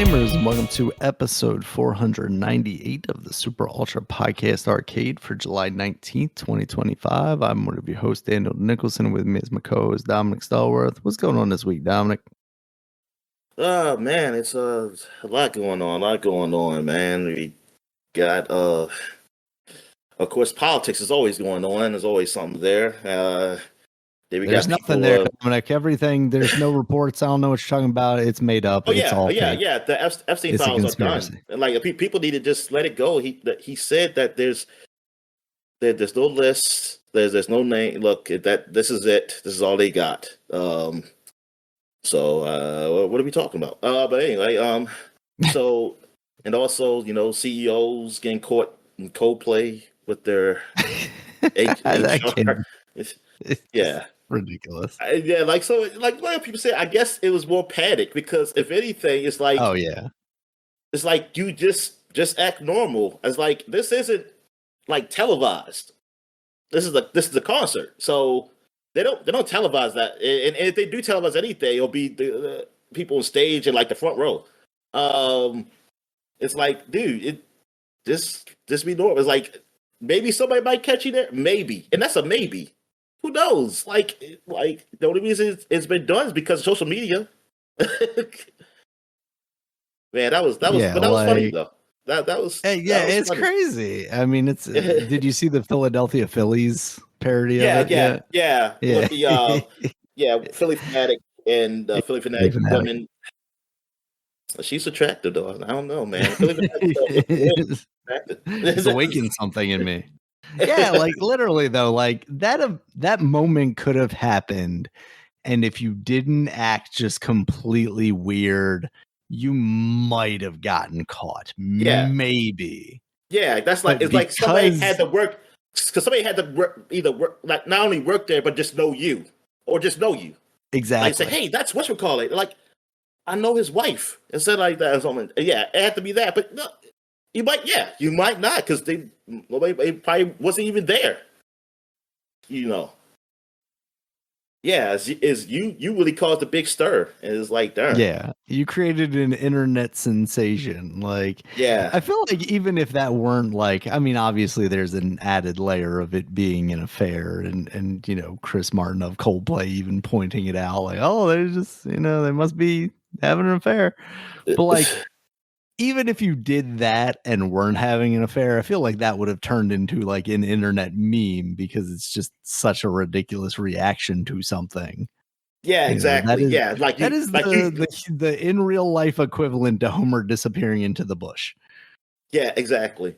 gamers, and welcome to episode 498 of the Super Ultra Podcast Arcade for July 19th, 2025. I'm one of your hosts, Daniel Nicholson. With me is my co-host, Dominic Stallworth. What's going on this week, Dominic? Man, it's a lot going on, man. We got of course, politics is always going on. There's always something there. There's nothing there, Dominic. Everything, there's no reports. I don't know what you're talking about. It's made up. It's all fake. The Epstein files are done. And like people need to just let it go. He said that there's no list. There's no name. Look, this is it. This is all they got. So what are we talking about? But anyway, so and also CEOs getting caught in Coldplay with their yeah. Ridiculous. Like people say, I guess it was more panic because if anything, it's like, oh yeah, it's like you just act normal. It's like this isn't like televised. This is a concert, so they don't televise that. And if they do televise anything, it'll be the people on stage and like the front row. It's like, dude, just be normal. It's like maybe somebody might catch you there, maybe, and that's a maybe. Who knows? Like the only reason it's been done is because of social media. Man, that was funny though. That was it's funny. Crazy. I mean, it's. Did you see the Philadelphia Phillies parody of it? Yeah. With the Philly Fanatic and Philly Fanatic women. She's attractive though. I don't know, man. It's awakened something in me. Yeah, like literally though, like that moment could have happened, and if you didn't act just completely weird, you might have gotten caught. Yeah, maybe. Yeah, that's like it's like somebody had to work because somebody had to either work like not only work there but just know you or just know you. Exactly. Like say, hey, that's what we call it. Like I know his wife and said like that or something. Yeah, it had to be that, but no. You might not because nobody probably wasn't even there. Yeah, is you really caused a big stir, and it's like, darn. Yeah, you created an internet sensation. Like, yeah, I feel like even if that weren't like, I mean, obviously there's an added layer of it being an affair, and Chris Martin of Coldplay even pointing it out, like, oh, they're just they must be having an affair, but like. Even if you did that and weren't having an affair, I feel like that would have turned into like an internet meme because it's just such a ridiculous reaction to something. Yeah, exactly. That is the in real life equivalent to Homer disappearing into the bush. Yeah, exactly.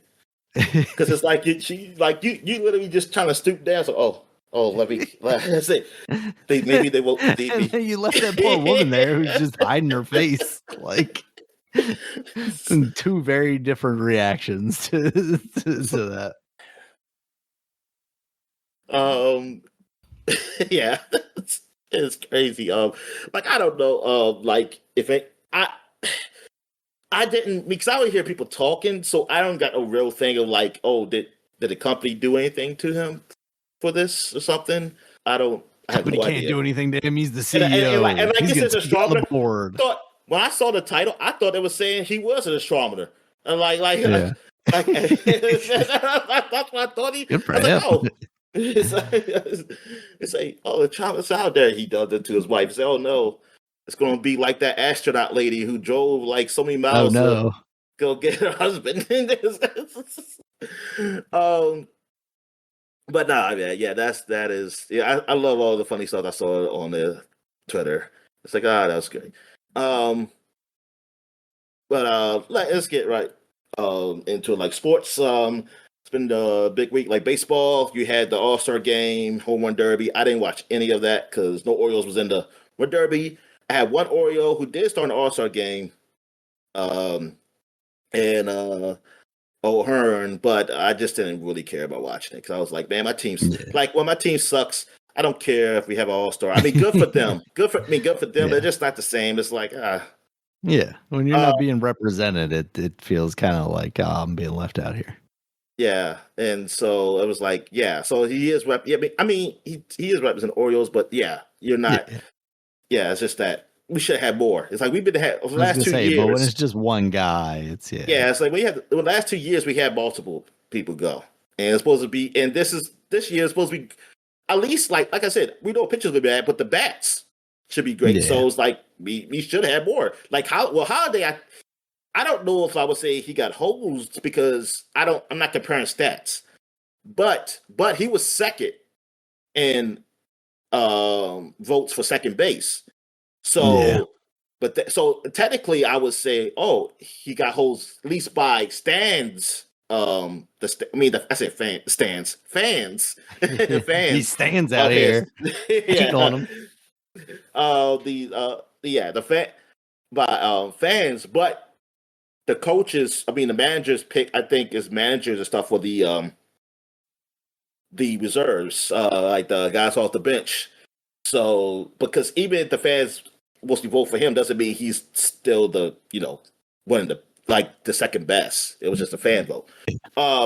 Because it's like you literally just trying to stoop down. So let me. That's it. Maybe they won't. You left that poor woman there who's just hiding her face like. Two very different reactions to that. Yeah, it's crazy. Like I don't know. Like if I didn't because I would hear people talking, so I don't got a real thing of like, oh, did the company do anything to him for this or something? I don't. Company can't do anything to him. He's the CEO. And I guess it's a stronger board. When I saw the title, I thought it was saying he was an astronomer. And that's what I thought he. Good for him. It's like, oh, the astronomer's out there. He does it to his wife. He said, oh no, it's going to be like that astronaut lady who drove like so many miles to go get her husband. But nah, man, that is. I love all the funny stuff I saw on the Twitter. It's like, that was good. But let's get right into like sports. It's been a big week, like baseball. You had the All-Star game, Home Run Derby. I didn't watch any of that because no Orioles was in the Run Derby. I had one Oriole who did start an All-Star game, and O'Hearn, but I just didn't really care about watching it because I was like, man, my team's like when my team sucks. I don't care if we have an all-star. I mean, good for them. Good for them. Yeah. But it's just not the same. It's like, yeah. When you're not being represented, it feels kind of like I'm being left out here. Yeah, and so it was like, yeah. So he is he is representing Orioles, but yeah, you're not. Yeah, it's just that we should have more. It's like we've been had over the I was last gonna two say, but when years. it's just one guy, it's Yeah, it's like we had the last 2 years we had multiple people go, and it's supposed to be. And this year is supposed to be at least like I said, we know pitchers will be bad, but the bats should be great. yeah, So it's like we should have more. Like Holiday, I don't know if I would say he got hosed because I'm not comparing stats, but he was second in votes for second base. yeah, So, so technically, I would say, oh, he got hosed at least by stands. I said fans, these fans stands out of his. here. I keep calling Yeah, them. the fan by fans, but the coaches, I mean, the managers pick. I think is managers and stuff for the reserves, like the guys off the bench. So because even if the fans mostly vote for him, doesn't mean he's still the one of the second best. It was just a fan vote.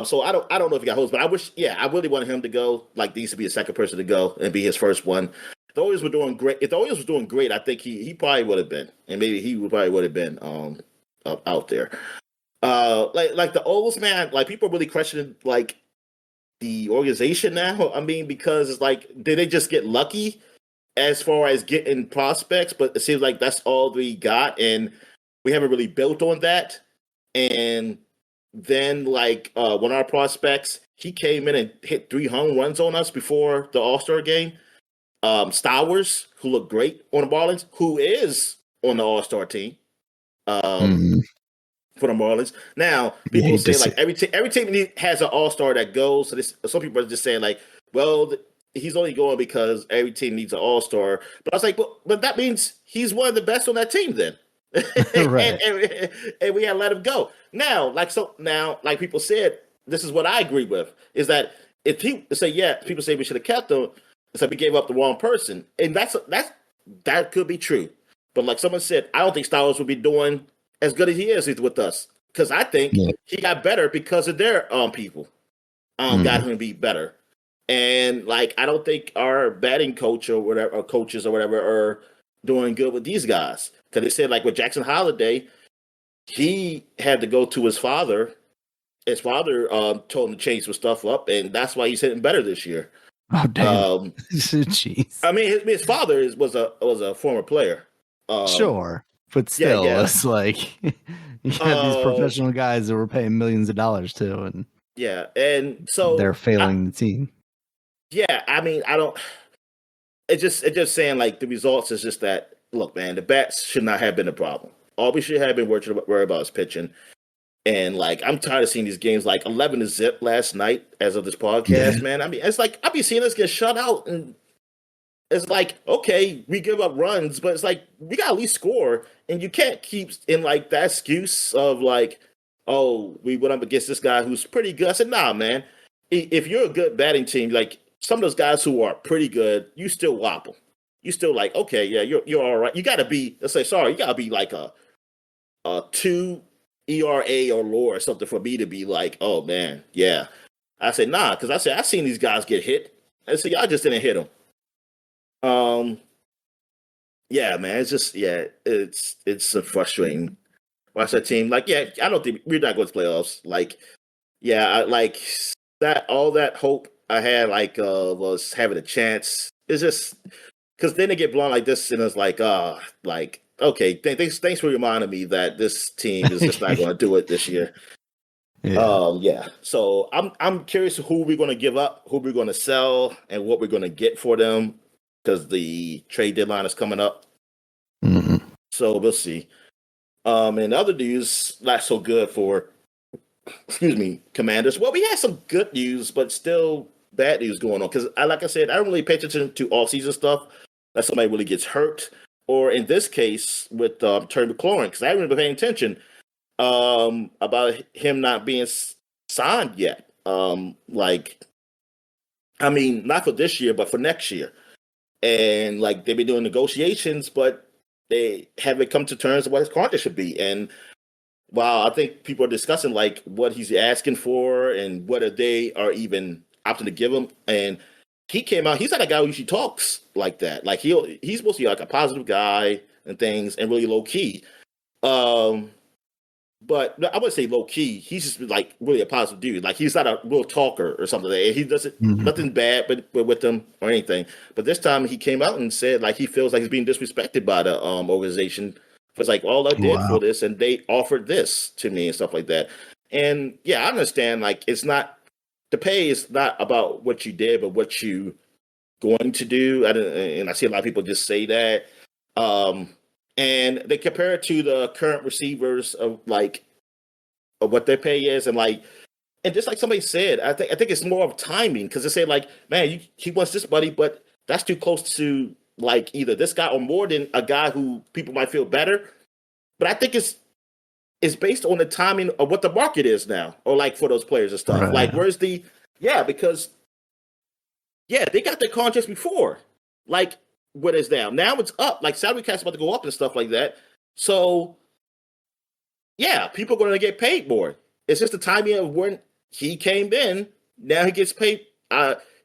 So I don't know if he got host, but I really wanted him to go. Like, needs to be the second person to go and be his first one. The Orioles were doing great. If the Orioles was doing great, I think he probably would have been, and maybe probably would have been out there. Like the Orioles, man. Like, people are really questioning like the organization now. I mean, because it's like, did they just get lucky as far as getting prospects? But it seems like that's all we got, and we haven't really built on that. And then, like, one of our prospects, he came in and hit 3 home runs on us before the All-Star game. Stowers, who looked great on the Marlins, who is on the All-Star team. Um, Mhm. for the Marlins. Now, You people hate to say see like every team has an All Star that goes. So some people are just saying like, well, he's only going because every team needs an All Star. But I was like, but that means he's one of the best on that team then. right. And we had to let him go. Now, like people said, this is what I agree with is that if people say we should have kept him, it's like we gave up the wrong person, and that could be true. But like someone said, I don't think Styles would be doing as good as he is with us because I think Yeah. he got better because of their people got Mhm. him to be better. And like I don't think our batting coach or whatever, or coaches or whatever, are doing good with these guys because they said like with Jackson Holiday, he had to go to his father. His father told him to change some stuff up, and that's why he's hitting better this year. Oh damn. Um, Jeez. I mean, his father was a former player. Um, Sure, but yeah, still, yeah. it's like you got these Uh, professional guys that we're paying millions of dollars to, and yeah, and they're so failing the team. I mean, I don't. It just saying like the results is just that. Look, man, the bats should not have been a problem. All we should have been worried about is pitching. And like, I'm tired of seeing these games like 11-0 last night as of this Yeah. podcast, man. I mean, it's like I be seeing us get shut out, and it's like, okay, we give up runs, but it's like we got to at least score, and you can't keep in like that excuse of like, oh, we went up against this guy who's pretty good. I said, nah, man. If you're a good batting team, like some of those guys who are pretty good, you still wobble. You still like, okay, yeah, you're all right. You got to be, let's say, sorry, you got to be like a 2 ERA or lower or something for me to be like, oh man, yeah. I said, nah, because I said I seen these guys get hit. I said, y'all just didn't hit them. Um, yeah, man, it's just it's a frustrating. Watch that team. Like, yeah, I don't think we're not going to playoffs. Like, yeah, like that. All that hope I had, like, was having a chance. It's just because then they get blown like this, and it's like okay, thanks for reminding me that this team is just not going to do it this year. Yeah. Yeah. So I'm curious who we're going to give up, who we're going to sell, and what we're going to get for them because the trade deadline is coming up. Mhm. So we'll see. And other news, not so good for, excuse me, Commanders. Well, we had some good news, but still bad news going on. Because, like I said, I don't really pay attention to all-season stuff that somebody really gets hurt. Or in this case, with Terry McLaurin, because I haven't been paying attention about him not being signed yet. I mean, not for this year, but for next year. And, like, they've been doing negotiations, but they haven't come to terms of what his contract should be. And while I think people are discussing like what he's asking for and whether they are even opting to give him, and he came out, he's not a guy who usually talks like that. Like he's supposed to be like a positive guy, and things, and really low key. Um, but I wouldn't say low key. He's just like really a positive dude. Like he's not a real talker or something. He doesn't Mhm. nothing bad, but with them or anything. But this time he came out and said like he feels like he's being disrespected by the organization. It's like all I did Wow. for this, and they offered this to me and stuff like that. And yeah, I understand. Like it's not the pay is not about what you did, but what you going to do. And I see a lot of people just say that. Um, and they compare it to the current receivers of like of what their pay is, and like, and just like somebody said, I think it's more of timing because they say like, man, he wants this buddy, but that's too close to like either this guy or more than a guy who people might feel better. But I think it's based on the timing of what the market is now, or like for those players and stuff. Like, Right. where's the because yeah, they got their contracts before. Like, what is now? Now it's up. Like salary cap's about to go up and stuff like that. So yeah, people are going to get paid more. It's just the timing of when he came in. Now he gets paid.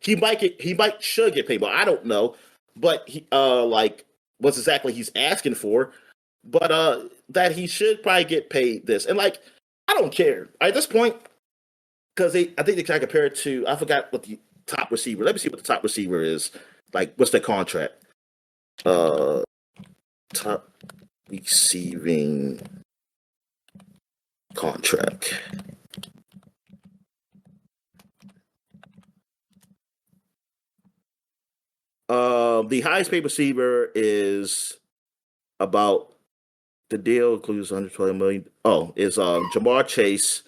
He might should get paid, but I don't know. But he like what's exactly he's asking for. But that he should probably get paid this. And like I don't care at this point because I think they kind of compare it to I forgot what the top receiver. Let me see what the top receiver is. Like what's their contract? Uh, top receiving contract. The highest paid receiver is about the deal includes 112 million. Oh, is Jamar Chase,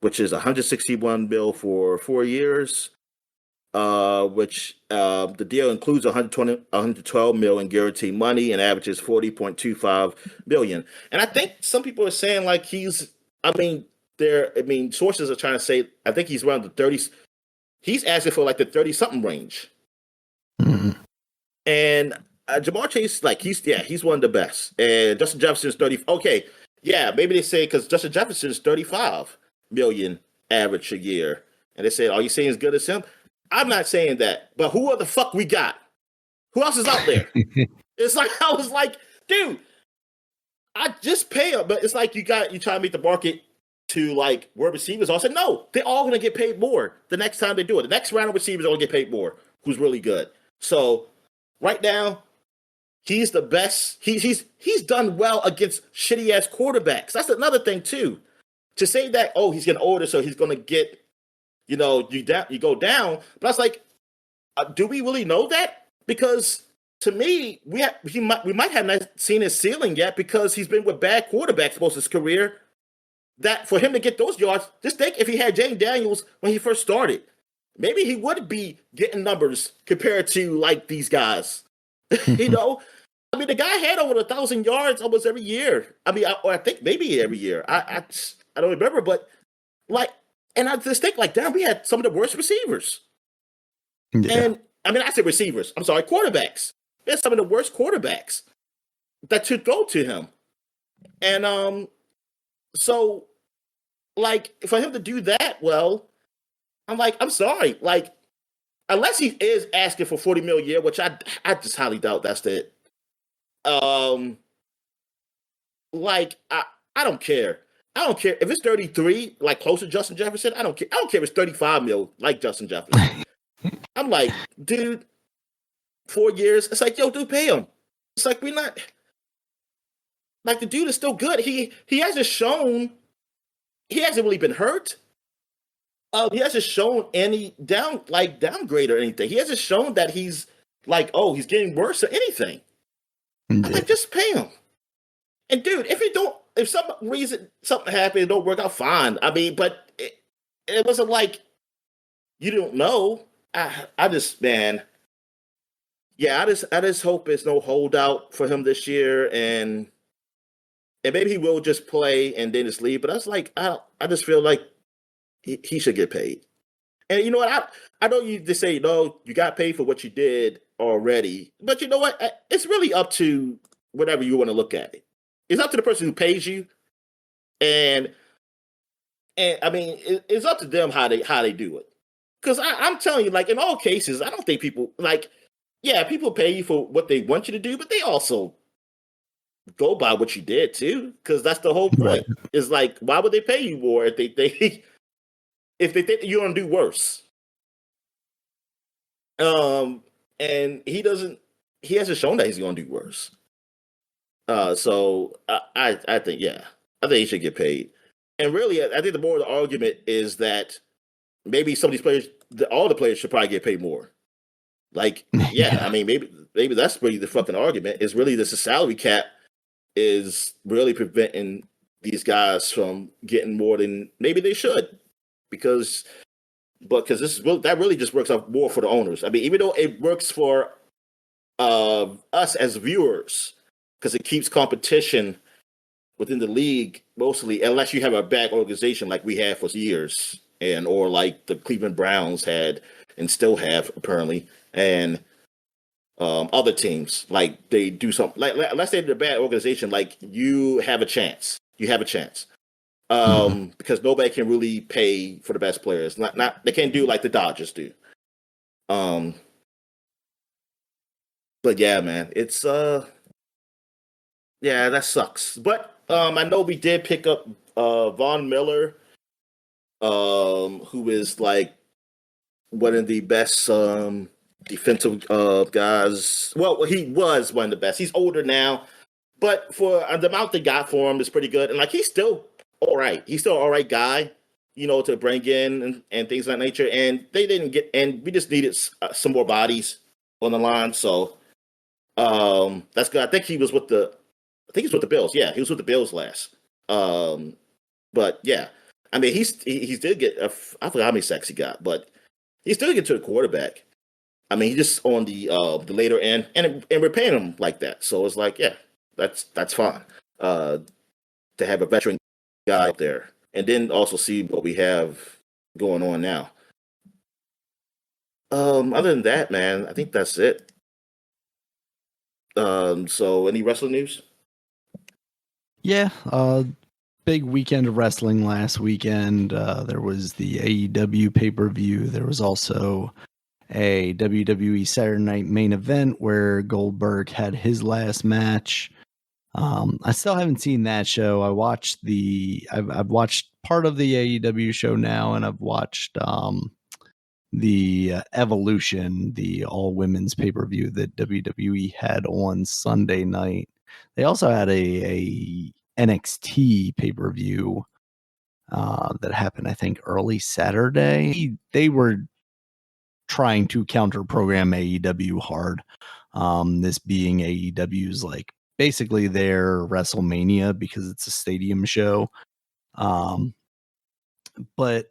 which is 161 mil for 4 years. Which the deal includes 112 million guaranteed money and averages 40.25 million. And I think some people are saying like he's. I mean, sources are trying to say I think he's around the 30s. He's asking for like the 30 something range. Mhm. And Jamar Chase, like he's one of the best. And Justin Jefferson's 30. Okay, yeah, maybe they say because Justin Jefferson's 35 million average a year, and they say, "Are you saying as good as him?" I'm not saying that, but who the fuck we got? Who else is out there? It's like I was like, dude, I just pay him, but it's like you try to meet the market to like where receivers are. I said no, they're all gonna get paid more the next time they do it. The next round of receivers are gonna get paid more. Who's really good? So right now, he's the best. He's done well against shitty ass quarterbacks. That's another thing too. To say that he's getting older, so he's gonna get you go down. But I was like, do we really know that? Because to me, we might have not seen his ceiling yet because he's been with bad quarterbacks most of his career. That for him to get those yards, just think if he had Jane Daniels when he first started, maybe he would be getting numbers compared to like these guys. you know, I mean, the guy had over 1,000 yards almost every year. I mean, or I think maybe every year. I don't remember, but like, and I just think like, damn, we had some of the worst receivers. Yeah. And I mean, I said receivers. I'm sorry, quarterbacks. We had some of the worst quarterbacks that should throw to him. And so like for him to do that, well, I'm like, I'm sorry, like unless he is asking for 40 million a year, which I just highly doubt that's it. Um, like I don't care. I don't care if it's 33, like close to Justin Jefferson. I don't care. I don't care if it's 35 mil, like Justin Jefferson. I'm like, dude, 4 years. It's like, yo, dude, pay him. It's like we're not like the dude is still good. He hasn't shown he hasn't really been hurt. He hasn't shown any downgrade or anything. He hasn't shown that he's like, he's getting worse or anything. I'm Yeah. like, just pay him. And dude, if some reason something happened, it don't work out, fine. I mean, but it wasn't like you don't know. I just, man, yeah, I just hope it's no holdout for him this year, and maybe he will just play and then just leave. But I was like, I just feel like he should get paid. And you know what? I know you just say no, you got paid for what you did already, but you know what? It's really up to whatever you want to look at it. It's up to the person who pays you, and I mean, it's up to them how they do it. Because I'm telling you, like in all cases, I don't think people like, yeah, people pay you for what they want you to do, but they also go by what you did too, because that's the whole Right. point. Is like, why would they pay you more if they think if they think you're gonna do worse? Um, and he doesn't. He hasn't shown that he's gonna do worse. So I think yeah, I think he should get paid. And really, I think the more the argument is that maybe some of these players, all the players should probably get paid more. Like, yeah, I Yeah. mean, maybe that's really the fucking argument. Is really the salary cap is really preventing these guys from getting more than maybe they should, because because this is that really just works out more for the owners. I mean, even though it works for us as viewers, because it keeps competition within the league mostly, unless you have a bad organization like we have for years, and or like the Cleveland Browns had and still have apparently, and other teams like they do something like let's say they're a bad organization, like you have a chance. You have a chance. Mhm. Because nobody can really pay for the best players. Not they can't do like the Dodgers do. Um, but yeah, man, it's yeah, that sucks. But I know we did pick up Von Miller, who is like one of the best defensive guys. Well, he was one of the best. He's older now, but for the amount they got for him is pretty good. And like he's still all right. He's still an all right guy, you know, to bring in and things of that nature. And they didn't get, and we just needed some more bodies on the line. So that's good. I think he was with the, I think he's with the Bills. Yeah, he was with the Bills last. Um, but yeah, I mean, he did get, I forgot how many sacks he got, but he still get to the quarterback. I mean, he just on the later end, and we're paying him like that. So it's like, yeah, that's fine. To have a veteran guy out there, and then also see what we have going on now. Other than that, man, I think that's it. So any wrestling news? Yeah. Big weekend of wrestling last weekend. There was the AEW pay per view. There was also a WWE Saturday Night main event where Goldberg had his last match. I still haven't seen that show. I've watched part of the AEW show now, and I've watched the Evolution, the all women's pay per view that WWE had on Sunday night. They also had a NXT pay per view that happened, I think, early Saturday. They were trying to counter program AEW hard. This being AEW's like basically their WrestleMania because it's a stadium show. Um, but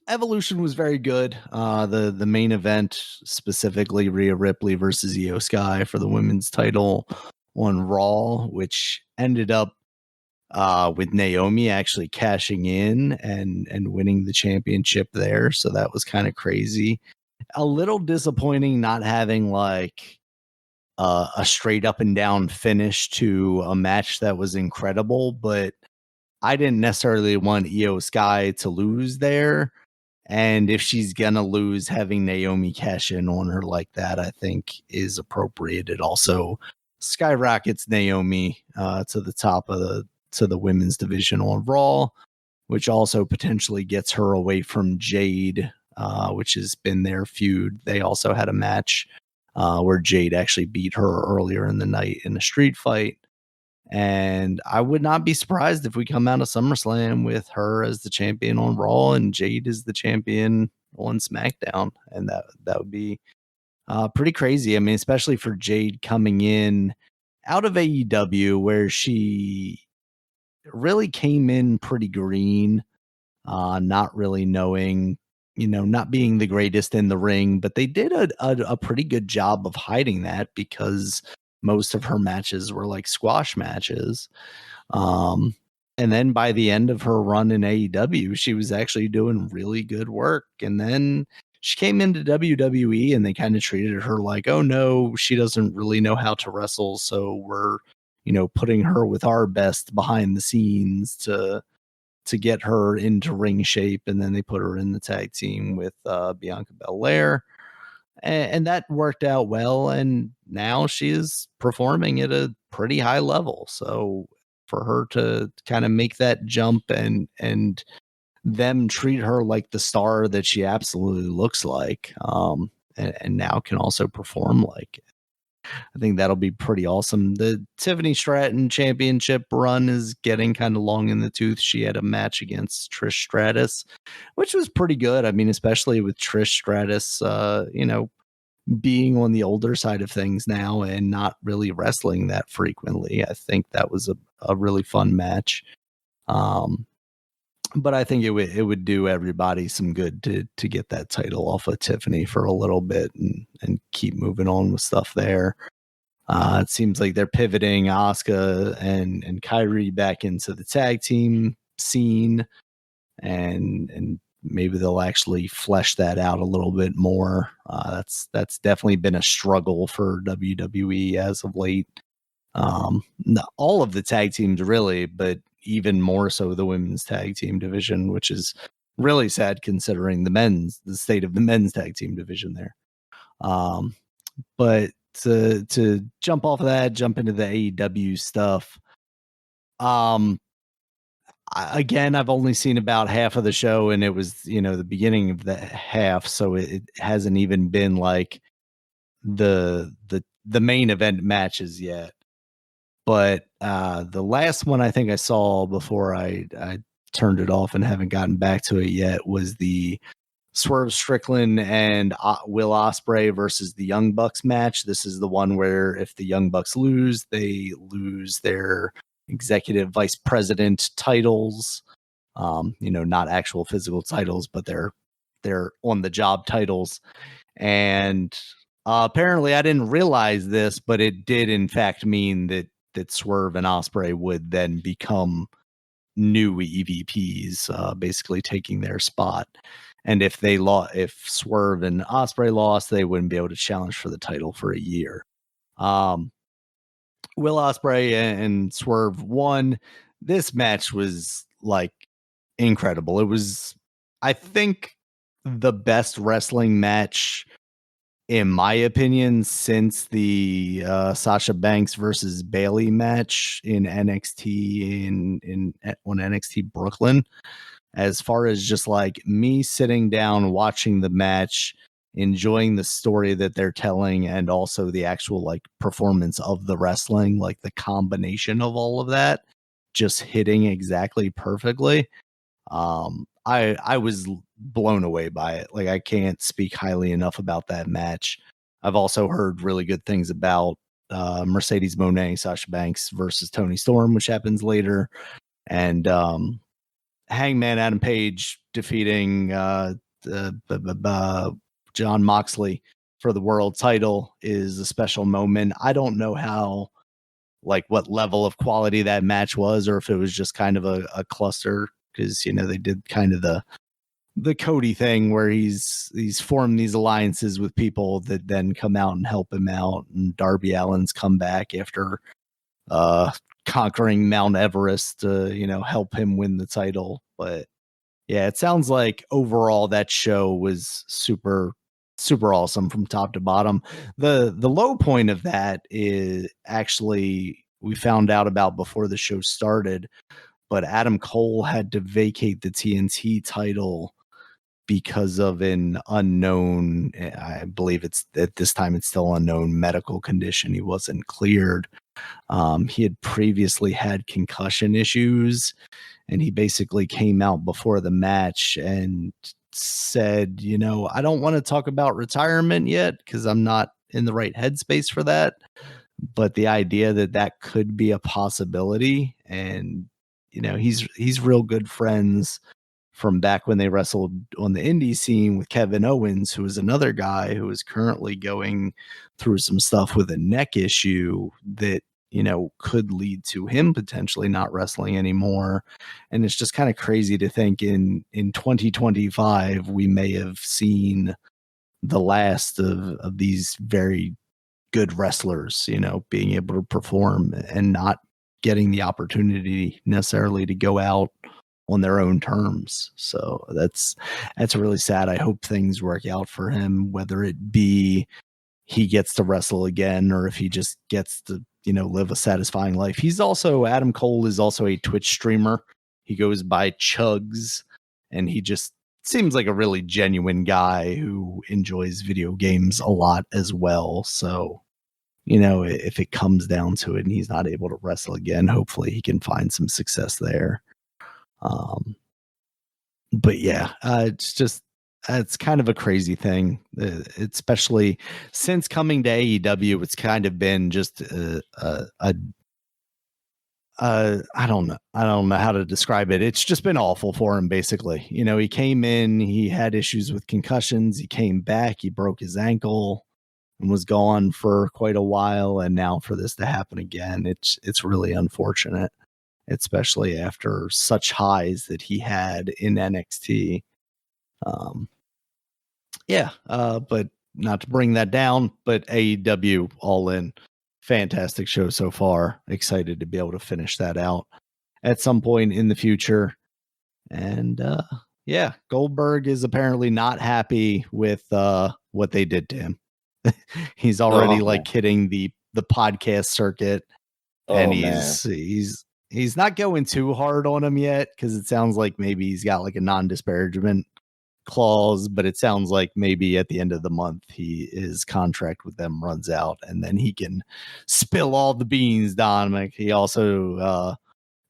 Evolution was very good. The main event, specifically Rhea Ripley versus Io Sky for the women's title on Raw, which ended up with Naomi actually cashing in and winning the championship there. So that was kind of crazy. A little disappointing not having like a straight up and down finish to a match that was incredible, but I didn't necessarily want Io Sky to lose there. And if she's gonna lose, having Naomi cash in on her like that, I think is appropriate. It also skyrockets Naomi to the top of the women's division on Raw, which also potentially gets her away from Jade, which has been their feud. They also had a match where Jade actually beat her earlier in the night in a street fight. And I would not be surprised if we come out of SummerSlam with her as the champion on Raw and Jade as the champion on SmackDown. And that would be pretty crazy. I mean, especially for Jade coming in out of AEW, where she really came in pretty green, not really knowing, not being the greatest in the ring, but they did a pretty good job of hiding that because most of her matches were like squash matches. Um, and then by the end of her run in AEW, she was actually doing really good work. And then she came into WWE and they kind of treated her like, oh no, she doesn't really know how to wrestle. So we're, putting her with our best behind the scenes to get her into ring shape, and then they put her in the tag team with Bianca Belair, and that worked out well. And now she is performing at a pretty high level. So for her to kind of make that jump and them treat her like the star that she absolutely looks like, and now can also perform like it. I think that'll be pretty awesome. The Tiffany Stratton championship run is getting kind of long in the tooth. She had a match against Trish Stratus, which was pretty good. I mean, especially with Trish Stratus, being on the older side of things now and not really wrestling that frequently. I think that was a really fun match. But I think it would do everybody some good to get that title off of Tiffany for a little bit and keep moving on with stuff there. It seems like they're pivoting Asuka and Kyrie back into the tag team scene, and maybe they'll actually flesh that out a little bit more. That's definitely been a struggle for WWE as of late. All of the tag teams really, but even more so the women's tag team division, which is really sad considering the state of the men's tag team division there. But to jump off of that, jump into the AEW stuff. Again, I've only seen about half of the show, and it was, the beginning of the half, so it hasn't even been like the main event matches yet. But the last one I think I saw before I turned it off and haven't gotten back to it yet was the Swerve Strickland and Will Ospreay versus the Young Bucks match. This is the one where if the Young Bucks lose, they lose their executive vice president titles. Not actual physical titles, but they're on the job titles. And apparently I didn't realize this, but it did in fact mean that Swerve and Ospreay would then become new EVPs, basically taking their spot. And if Swerve and Ospreay lost, they wouldn't be able to challenge for the title for a year. Will Ospreay and Swerve won. This match was like incredible. It was, I think, the best wrestling match, in my opinion, since the Sasha Banks versus Bayley match in NXT on NXT Brooklyn. As far as just like me sitting down watching the match, enjoying the story that they're telling, and also the actual like performance of the wrestling, like the combination of all of that just hitting exactly perfectly. I was blown away by it. Like, I can't speak highly enough about that match. I've also heard really good things about Mercedes Moné, Sasha Banks versus Toni Storm, which happens later, and Hangman Adam Page defeating John Moxley for the world title is a special moment. I don't know what level of quality that match was, or if it was just kind of a cluster, because they did kind of the Cody thing where he's formed these alliances with people that then come out and help him out, and Darby Allin's come back after conquering Mount Everest to help him win the title. But yeah, it sounds like overall that show was super awesome from top to bottom. The low point of that is actually we found out about before the show started, but Adam Cole had to vacate the TNT title because of an unknown, I believe it's at this time it's still unknown medical condition. He wasn't cleared. He had previously had concussion issues, and he basically came out before the match and said, I don't want to talk about retirement yet because I'm not in the right headspace for that. But the idea that could be a possibility, and he's real good friends from back when they wrestled on the indie scene with Kevin Owens, who is another guy who is currently going through some stuff with a neck issue that could lead to him potentially not wrestling anymore. And it's just kind of crazy to think in 2025 we may have seen the last of these very good wrestlers, being able to perform and not getting the opportunity necessarily to go out on their own terms. So that's really sad. I hope things work out for him, whether it be he gets to wrestle again or if he just gets to live a satisfying life. Adam Cole is also a Twitch streamer. He goes by Chugs, and he just seems like a really genuine guy who enjoys video games a lot as well. So, if it comes down to it and he's not able to wrestle again, hopefully he can find some success there. But yeah, it's kind of a crazy thing, especially since coming to AEW. It's kind of been just I don't know. I don't know how to describe it. It's just been awful for him, basically. He came in, he had issues with concussions. He came back, he broke his ankle and was gone for quite a while. And now for this to happen again, it's really unfortunate, especially after such highs that he had in NXT. But not to bring that down, but AEW All In, fantastic show so far. Excited to be able to finish that out at some point in the future. And Goldberg is apparently not happy with what they did to him. He's already hitting the podcast circuit, and he's not going too hard on him yet, because it sounds like maybe he's got like a non-disparagement clause, but it sounds like maybe at the end of the month his contract with them runs out, and then he can spill all the beans, Dominic. He also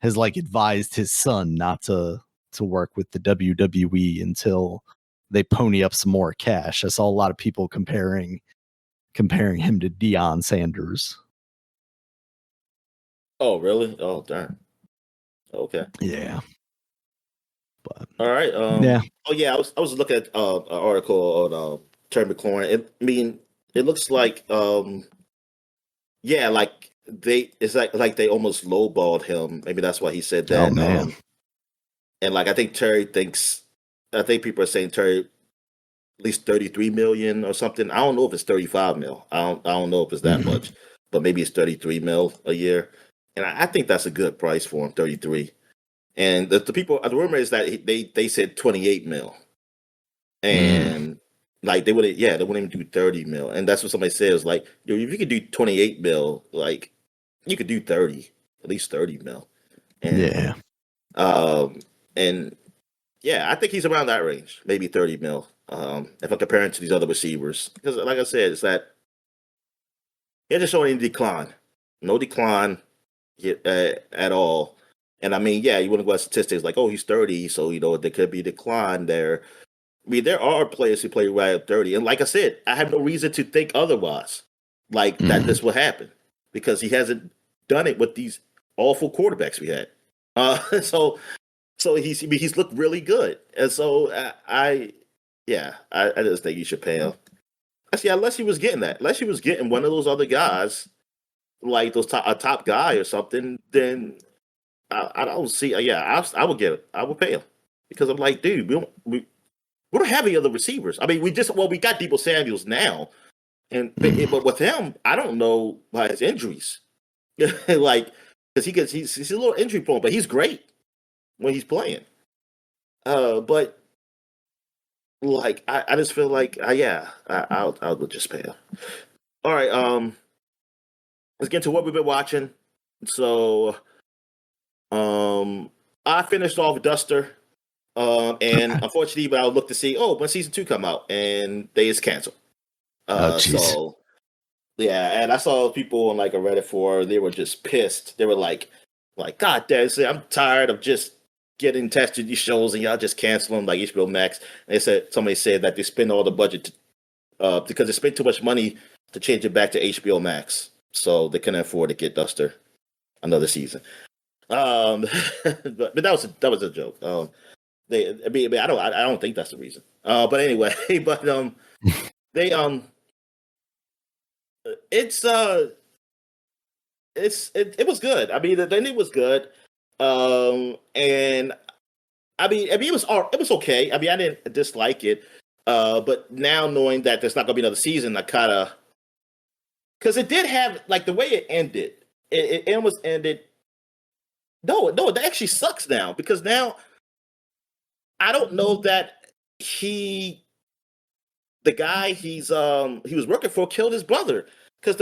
has advised his son not to work with the WWE until they pony up some more cash. I saw a lot of people comparing him to Deion Sanders. Oh, really? Oh, darn. Okay. Yeah. But all right. Yeah. Oh yeah, I was looking at an article on Terry McLaurin. It looks like it's like they almost lowballed him. Maybe that's why he said that. Oh man. And I think people are saying Terry at least 33 million or something. I don't know if it's 35 mil. I don't know if it's that much, but maybe it's 33 mil a year. And I think that's a good price for him, 33. And the rumor is that they said 28 mil, and they wouldn't even do 30 mil. And that's what somebody says. If you could do 28 mil, you could do 30, at least 30 mil. And, I think he's around that range, maybe 30 mil. If I'm comparing to these other receivers, because like I said, it's that he's just showing any decline, no decline at all. And you want to go at statistics like, oh, he's 30, so there could be decline there. There are players who play right at 30, and like I said, I have no reason to think otherwise, that this will happen, because he hasn't done it with these awful quarterbacks we had. So he's looked really good, and so I just think you should pay him. Unless he was getting one of those other guys, like a top guy or something, then I don't see. I would pay him, because I'm like, dude, we don't have any other receivers. we got Deebo Samuels now, but with him, I don't know about his injuries, because he's a little injury prone, but he's great when he's playing. But I just feel like I'll just pay him. All right, let's get to what we've been watching. So, I finished off Duster, and unfortunately, but I'll look to see when season 2 come out, and they is canceled. So yeah, and I saw people on a Reddit forum, they were just pissed. They were like, God damn, I'm tired of just getting attached to these shows, and y'all just cancel them like HBO Max. And somebody said that they spend all the budget because they spent too much money to change it back to HBO Max, so they couldn't afford to get Duster another season. But that was a joke. I don't think that's the reason. But anyway, they it was good. The ending was good. And it was okay. I didn't dislike it. But now knowing that there's not gonna be another season, I kind of, because it did have the way it ended. It almost ended. No, it actually sucks now, because now I don't know that the guy he was working for killed his brother, because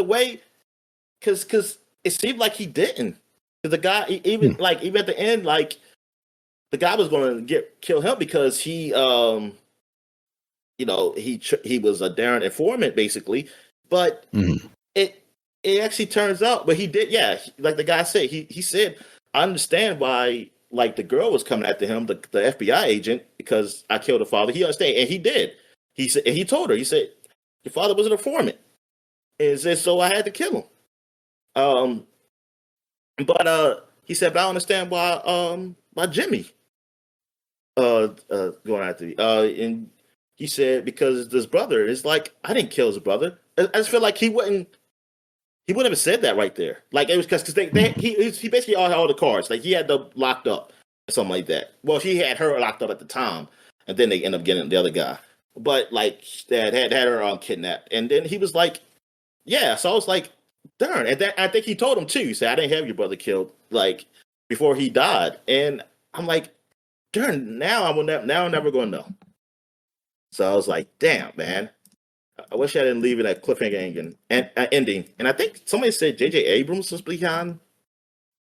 it seemed like he didn't. The guy, even even at the end, like the guy was going to kill him because he, he was a Darren informant basically, but it actually turns out, but he did, yeah, like the guy said, he said, I understand why like the girl was coming after him, the FBI agent, because I killed her father. He understand, and he did. He said, and he told her, he said, your father was an informant, and said, so I had to kill him. But he said, but I don't understand why Jimmy going after me. And he said, because his brother is like, I didn't kill his brother. I just feel like he wouldn't have said that right there. Like it was because he basically had all the cards. Like he had them locked up or something like that. Well, he had her locked up at the time, and then they end up getting the other guy. But like that had her kidnapped, and then he was like, yeah. So I was like, darn. And I think he told him too. He said, I didn't have your brother killed like before he died, and I'm like, darn. Now I'm never going to know. So I was like, damn, man. I wish I didn't leave it at cliffhanger ending. And I think somebody said J.J. Abrams was behind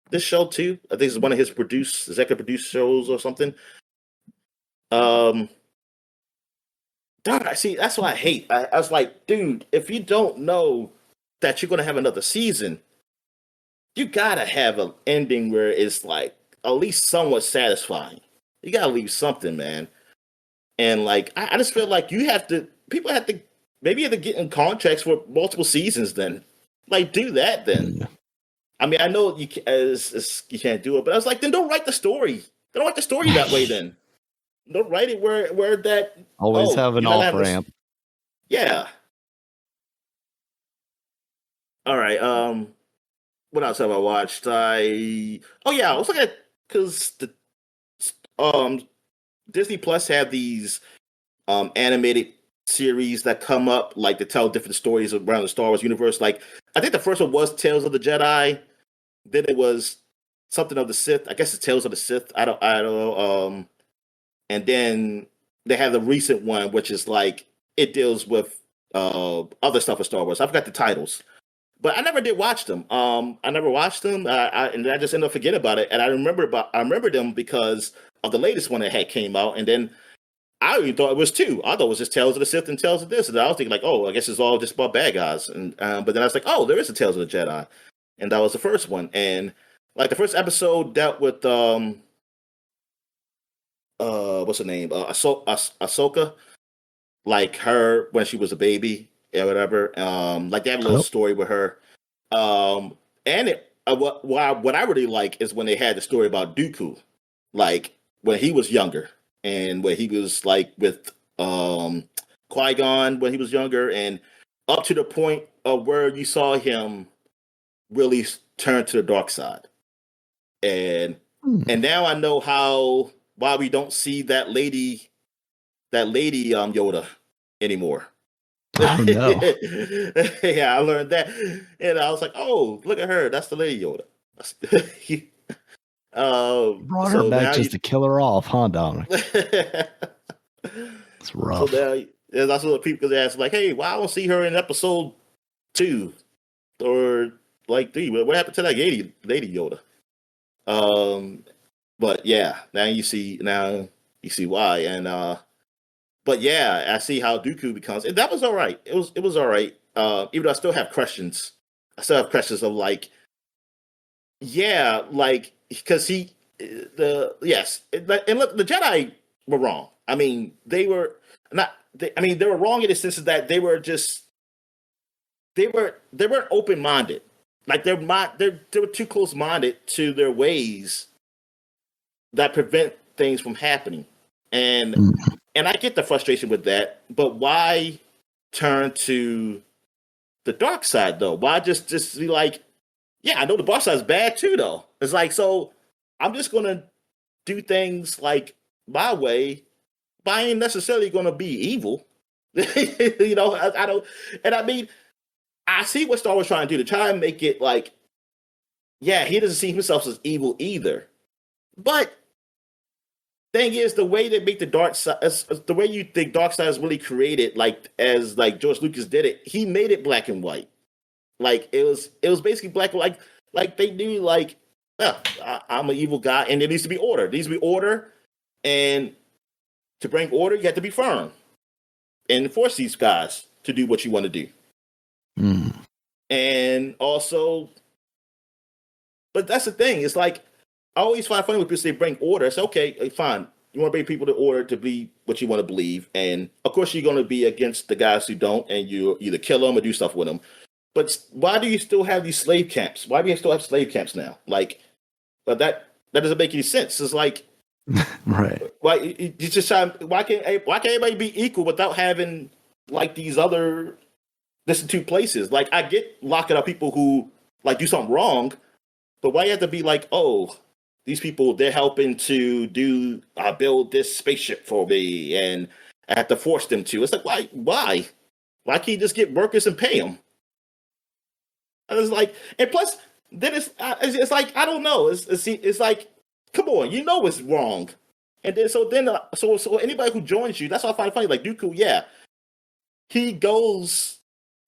this show too. I think it's one of his executive produced shows or something. Darn, I see. That's what I hate. I was like, dude, if you don't know that you're going to have another season, you gotta have an ending where it's like at least somewhat satisfying. You gotta leave something, man. And like, I just feel like people have to. Maybe you have to get in contracts for multiple seasons. Then, like, do that. Then, I mean, I know you can't do it, but I was like, then don't write the story. Don't write the story that way. Then, don't write it where that always have an off ramp. Yeah. All right. What else have I watched? I was looking at because the Disney Plus have these animated series that come up like to tell different stories around the Star Wars universe. Like I think the first one was Tales of the Jedi. Then it was something of the Sith. I guess it's Tales of the Sith. I don't know. And then they have the recent one, which is like it deals with other stuff of Star Wars. I forgot the titles, but I never did watch them. I never watched them, and I just ended up forgetting about it. And I remember them because of the latest one that had came out, and then I even thought it was two. I thought it was just Tales of the Sith and Tales of this. And I was thinking like, oh, I guess it's all just about bad guys. And but then I was like, oh, there is a Tales of the Jedi, and that was the first one. And like the first episode dealt with what's her name? Ahsoka, like her when she was a baby or whatever. Like they have a little story with her. And what I really like is when they had the story about Dooku, like when he was younger. And when he was like with Qui-Gon when he was younger, and up to the point of where you saw him really turn to the dark side. And now I know why we don't see that lady Yoda anymore. Oh no. Yeah, I learned that. And I was like, oh, look at her. That's the lady Yoda. Brought her back just to kill her off, huh, Dominic? It's rough. So now, that's what people ask, like, hey, why I don't see her in episode 2 or like 3? What happened to that lady Yoda? But yeah, now you see why. And but yeah, I see how Dooku becomes, and that was all right. It was all right. Even though I still have questions. Of like, yeah, like because and look, the Jedi were wrong. I mean, they were wrong in the sense that they weren't open-minded. Like they were too close-minded to their ways that prevent things from happening. And I get the frustration with that, but why turn to the dark side though? Why just be like, yeah, I know the dark side is bad too though. It's like, so I'm just gonna do things like my way, but I ain't necessarily gonna be evil. You know, I don't, and I mean, I see what Star Wars trying to do to try and make it like, yeah, he doesn't see himself as evil either. But thing is, the way they make the dark side, the way you think dark side is really created, like as like George Lucas did it, he made it black and white. Like it was basically black and white. Like Like they do like, I'm an evil guy, and there needs to be order. There needs to be order, and to bring order, you have to be firm and force these guys to do what you want to do. Mm. And also, but that's the thing. It's like I always find funny when people say bring order. It's okay, fine. You want to bring people to order to believe what you want to believe, and of course you're going to be against the guys who don't, and you either kill them or do stuff with them. But why do you still have these slave camps? Why do you still have slave camps now? Like, but that doesn't make any sense. It's like, right? Why you just why can't everybody be equal without having like these other destitute places? Like, I get locking up people who like do something wrong, but why you have to be like, oh, these people, they're helping to build this spaceship for me, and I have to force them to. It's like, why can't you just get workers and pay them? And it's like, and plus, then it's like, I don't know. It's like, come on, you know it's wrong. And then so anybody who joins you, that's what I find funny. Like Dooku, yeah, he goes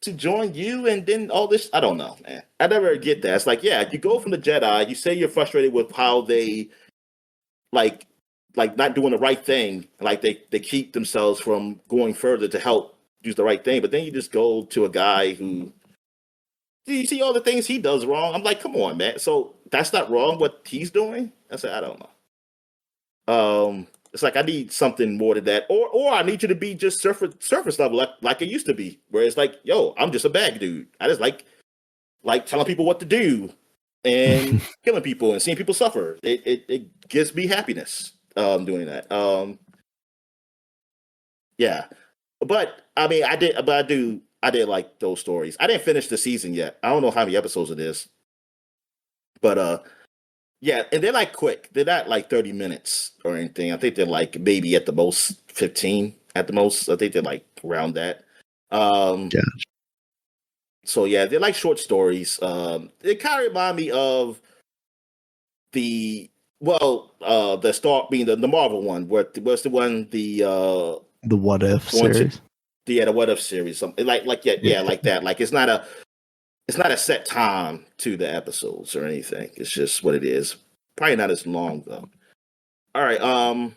to join you, and then all this. I don't know, man. I never get that. It's like, yeah, you go from the Jedi. You say you're frustrated with how they like not doing the right thing. Like they keep themselves from going further to help do the right thing. But then you just go to a guy who, do you see all the things he does wrong? I'm like, come on, man. So that's not wrong what he's doing? I said, I don't know. It's like I need something more than that, or I need you to be just surface level like it used to be, where it's like, yo, I'm just a bad dude. I just like telling people what to do and killing people and seeing people suffer. It gives me happiness doing that. Yeah, but I mean, I did like those stories. I didn't finish the season yet. I don't know how many episodes it is, but yeah, and they're like quick. They're not like 30 minutes or anything. I think they're like maybe at the most 15 at the most. I think they're like around that. Yeah. So yeah, they're like short stories. They kind of remind me of the Star being the Marvel one, where was the one The What If going to series. the What If series, something like like that. Like it's not a set time to the episodes or anything. It's just what it is. Probably not as long though. All right. I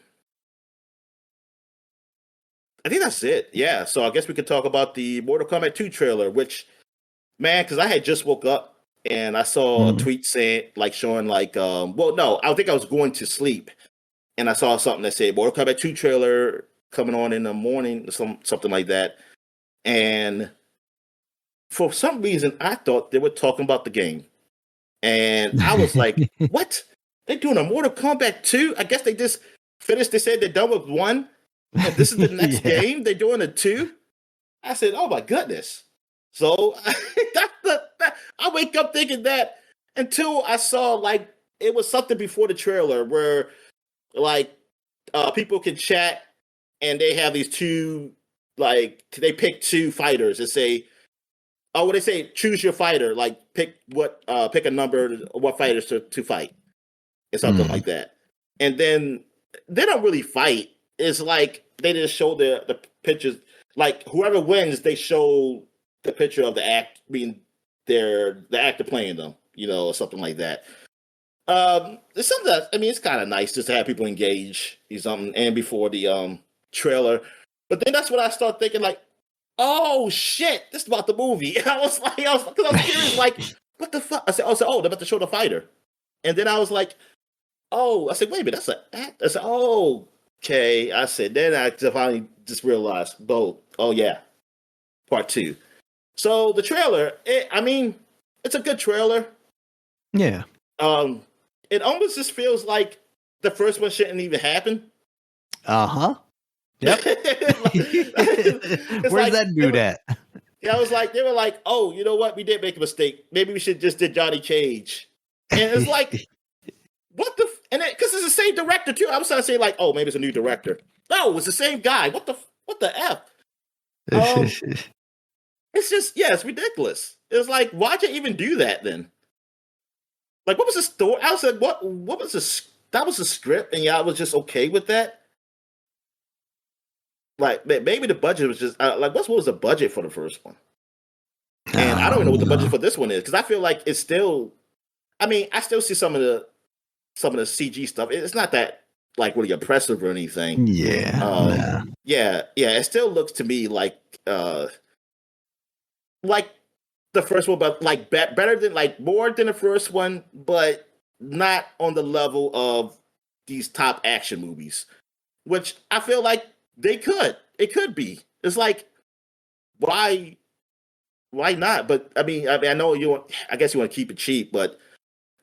think that's it. Yeah. So I guess we could talk about the Mortal Kombat 2 trailer, which, man, because I had just woke up and I saw a tweet saying, like, showing, like, well, no, I think I was going to sleep and I saw something that said Mortal Kombat 2 trailer coming on in the morning, something like that. And for some reason, I thought they were talking about the game. And I was like, what? They're doing a Mortal Kombat 2? I guess they just finished. They said they're done with 1. And this is the next game. They're doing a 2. I said, oh my goodness. So I wake up thinking that until I saw like it was something before the trailer where like people can chat and they have these 2, like they pick 2 fighters and say, oh, what they say, choose your fighter, like pick a number, what fighters to fight, and something like that. And then they don't really fight. It's like they just show the pictures. Like whoever wins, they show the picture of the act being the actor playing them, or something like that. It's something that, I mean, it's kind of nice just to have people engage in something. And before the trailer, but then that's when I start thinking like, oh shit, this is about the movie. I was curious, like, what the fuck? I said, oh, they're about to show the fighter, and then I was like, oh, I said, wait a minute, that's an act. I said, oh, okay. I said, then I finally just realized, oh yeah, part 2. So the trailer, I mean, it's a good trailer. Yeah. It almost just feels like the first one shouldn't even happen. Uh-huh. Yep. Where's like, that dude at? Yeah, I was like, they were like, oh, you know what? We did make a mistake. Maybe we should just did Johnny Cage. And it's like, what the? And because it's the same director too. I was trying to say like, oh, maybe it's a new director. No, it's the same guy. What the f? It's just, yeah, it's ridiculous. It's like, why'd you even do that then? Like, what was the story? I was like, what was that was the script, and yeah, I was just okay with that. Like, maybe the budget was just like, what was the budget for the first one? And I don't even know what the budget for this one is, because I feel like it's still I mean, I still see some of the CG stuff. It's not that like really impressive or anything. Yeah, nah. Yeah, it still looks to me like the first one, but like better than like more than the first one, but not on the level of these top action movies, which I feel like it could be. It's like why why not? But I know you want. I guess you want to keep it cheap, but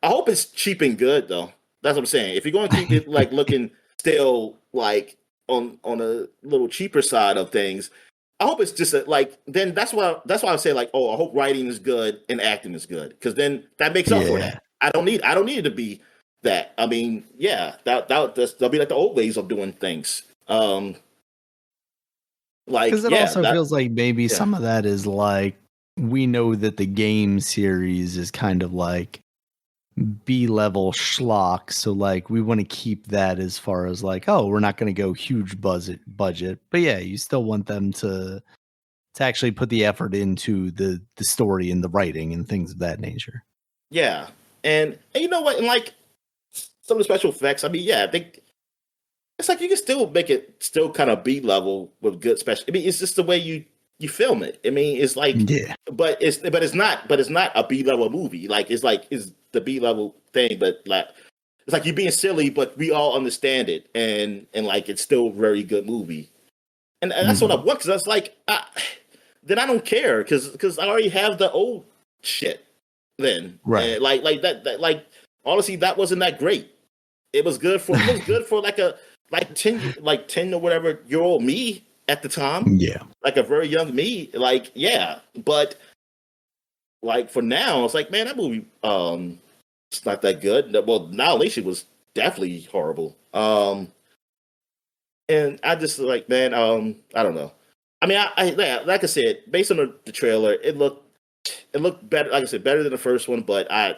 I hope it's cheap and good though. That's what I'm saying. If you're going to keep it like looking still like on a little cheaper side of things, I hope it's just like then that's why I say like I hope writing is good and acting is good because then that makes up for Yeah. that. I don't need it to be that. I mean, yeah, that'll be like the old ways of doing things. Like Because it yeah, also that feels like maybe yeah some of that is like we know that the game series is kind of like B-level schlock, so like we want to keep that as far as like, oh, we're not going to go huge budget, but yeah, you still want them to actually put the effort into the story and the writing and things of that nature. yeah, and you know what? And like some of the special effects. I mean, yeah, I think it's like you can still make it still kind of B level with good special. I mean, it's just the way you film it. I mean, it's like, Yeah. but it's not a B level movie. Like it's the B level thing, but like it's like you're being silly, but we all understand it, and like it's still a very good movie. And that's what I Mhm. want because that's like then I don't care because I already have the old shit. Then Right. and like that like honestly that wasn't that great. It was good for like a like 10 or whatever year old me at the time, Yeah. like a very young me, like yeah. But like for now, it's like man, that movie it's not that good. Well, now at least it was definitely horrible. And I just like man, I don't know. I mean, yeah, like I said, based on the trailer, it looked better. Like I said, better than the first one, but I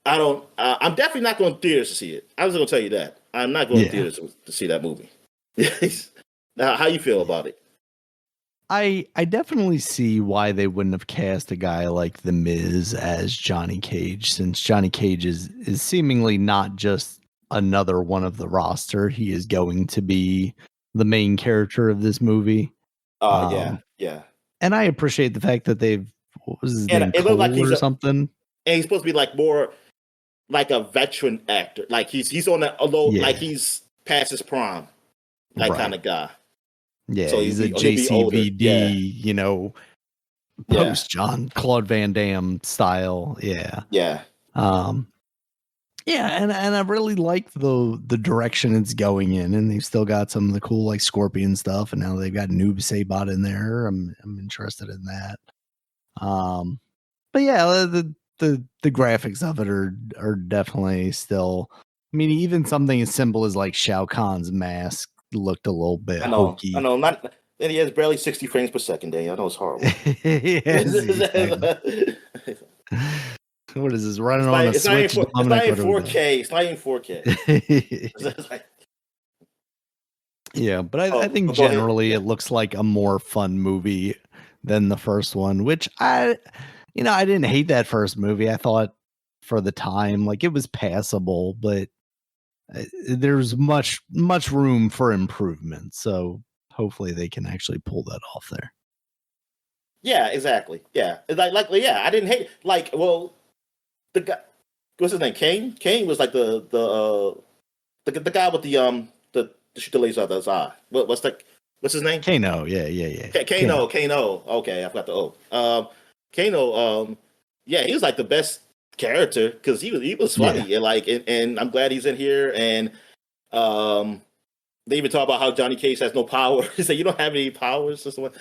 don't. I'm definitely not going to theaters to see it. I was going to tell you that. I'm not going to Yeah. theaters to see that movie. Now, how you feel about it? I definitely see why they wouldn't have cast a guy like The Miz as Johnny Cage, since Johnny Cage is seemingly not just another one of the roster. He is going to be the main character of this movie. Yeah, Um, yeah. and I appreciate the fact that they've what was his And name, it looked like Cole or something. he's supposed to be like more like a veteran actor. Like he's on that although like Yeah, he's past his prime, like kind right. of guy. Yeah, So he's a he'll be older. JCVD, Yeah, yeah, post John Claude Van Damme style. Yeah. yeah. Um, Yeah, and I really like the direction it's going in, and they've still got some of the cool like Scorpion stuff, and now they've got Noob Saibot in there. I'm interested in that. Um, but yeah, the graphics of it are definitely still. I mean, even something as simple as like Shao Kahn's mask looked a little bit I hokey. know. Not and he has barely 60 frames per second. Day, I know it's horrible. Yes, exactly. What is this running on a Switch, It's not Dominic? even What are we 4K. It's not even 4K. doing? It's like, Yeah, but I oh, think go ahead. generally Yeah. it looks like a more fun movie than the first one, which I didn't hate that first movie. I thought for the time, like it was passable, but there's much room for improvement. So hopefully they can actually pull that off there. Yeah, exactly. Yeah. It's yeah, I didn't hate like well the guy what's his name? Kane? Kane was like the guy with the shoot the laser out of his eye. What's his name? Kano, yeah. Kano. Kano. Okay, I forgot the O. Kano, yeah, he was like the best character because he was Yeah. funny and and I'm glad he's in here and um they even talk about how Johnny Cage has no powers. He said you don't have any powers or something.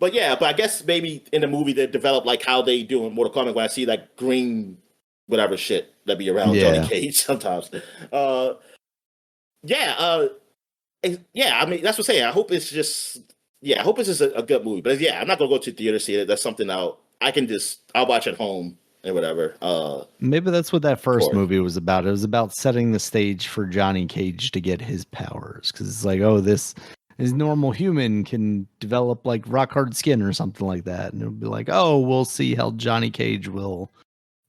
But yeah, but I guess maybe in the movie they develop like how they do in Mortal Kombat when I see like green whatever shit that be around Johnny Yeah. Cage sometimes. Uh yeah, yeah, I mean that's what I'm saying. I hope it's just I hope it's just a good movie. But yeah, I'm not gonna go to the theater to see it. That's something I'll watch at home and whatever. Maybe that's what that first For it. movie was about. It was about setting the stage for Johnny Cage to get his powers. Because it's like, oh, this normal human can develop like rock hard skin or something like that. And it'll be like, oh, we'll see how Johnny Cage will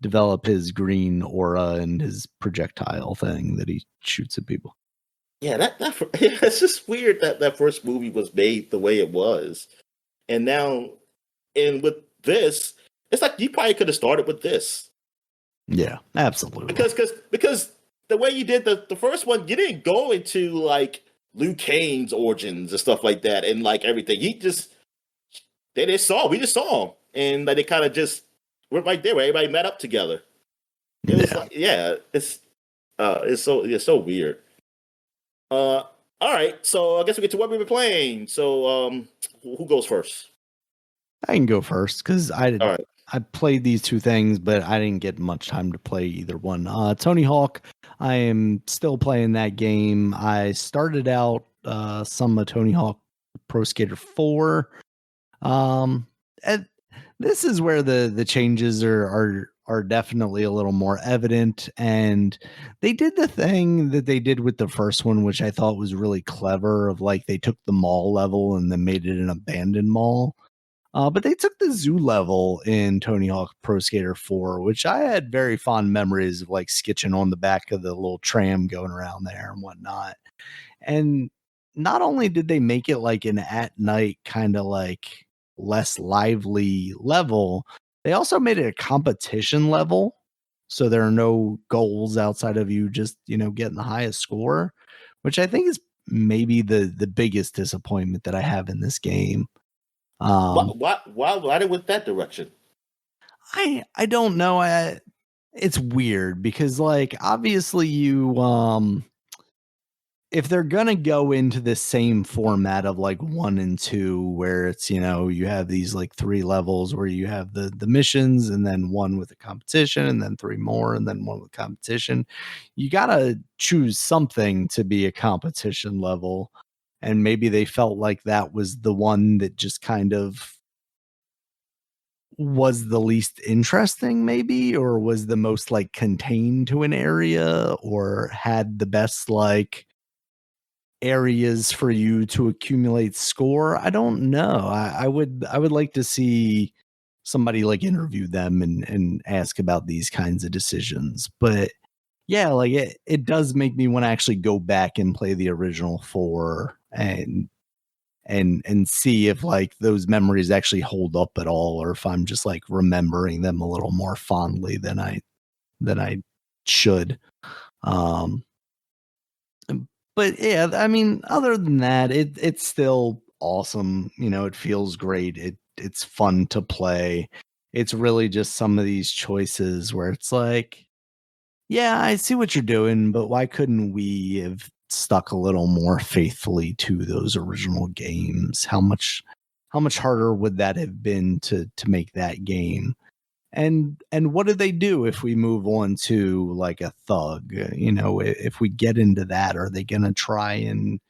develop his green aura and his projectile thing that he shoots at people. Yeah, it's just weird that that first movie was made the way it was, and now, and with this, it's like you probably could have started with this Yeah, absolutely. because the way you did the first one, you didn't go into like Liu Kane's origins and stuff like that, and like everything. They just saw we just saw him, and like they kind of just went right there where everybody met up together. It was like it's so weird. All right, so I guess we get to what we've been playing. So who goes first? I can go first because All right. I played these two things, but I didn't get much time to play either one. Tony Hawk, I am still playing that game. I started out some of Tony Hawk Pro Skater 4. And this is where the changes are definitely a little more evident, and they did the thing that they did with the first one, which I thought was really clever. Of like they took the mall level and then made it an abandoned mall. But they took the zoo level in Tony Hawk Pro Skater 4, which I had very fond memories of, like sketching on the back of the little tram going around there and whatnot. And not only did they make it like an at night kind of like less lively level, they also made it a competition level. So there are no goals outside of you just, getting the highest score, which I think is maybe the biggest disappointment that I have in this game. Why they went that direction? I don't know. It's weird because like obviously you if they're gonna go into the same format of like 1 and 2, where it's you have these like 3 levels where you have the missions and then one with a competition and then 3 more and then one with competition, you gotta choose something to be a competition level. And maybe they felt like that was the one that just kind of was the least interesting, maybe, or was the most like contained to an area, or had the best like areas for you to accumulate score. I don't know. I would like to see somebody like interview them and ask about these kinds of decisions. But yeah, like it does make me want to actually go back and play the original 4 and see if like those memories actually hold up at all, or if I'm just like remembering them a little more fondly than I should. Um but yeah, I mean, other than that, it's still awesome. It feels great. It's fun to play. It's really just some of these choices where it's like, yeah, I see what you're doing, but why couldn't we have stuck a little more faithfully to those original games? How much harder would that have been to make that game? And what do they do if we move on to like a thug? If we get into that, are they going to try and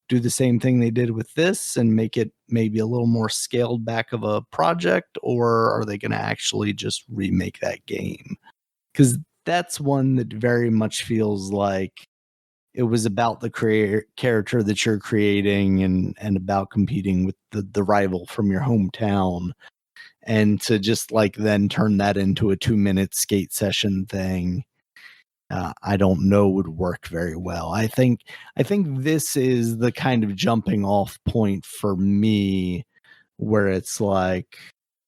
do the same thing they did with this and make it maybe a little more scaled back of a project, or are they going to actually just remake that game? Because that's one that very much feels like it was about the character that you're creating and about competing with the rival from your hometown, and to just like then turn that into a 2-minute skate session thing, I don't know would work very well. I think this is the kind of jumping off point for me where it's like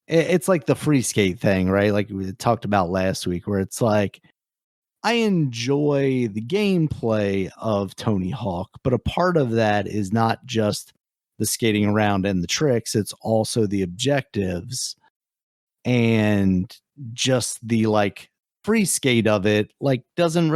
it's like the free skate thing, right? Like we talked about last week, where it's like I enjoy the gameplay of Tony Hawk, but a part of that is not just the skating around and the tricks, it's also the objectives. And just the like free skate of it like doesn't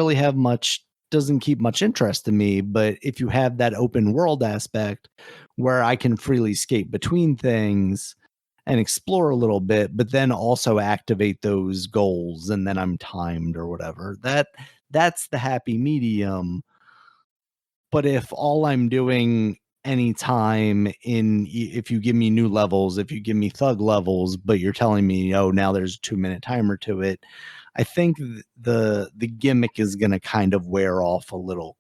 keep much interest in me. But if you have that open world aspect where I can freely skate between things and explore a little bit, but then also activate those goals and then I'm timed or whatever, that's the happy medium. But if all I'm doing anytime if you give me new levels, if you give me thug levels, but you're telling me, oh, now there's a 2-minute timer to it, I think the gimmick is going to kind of wear off a little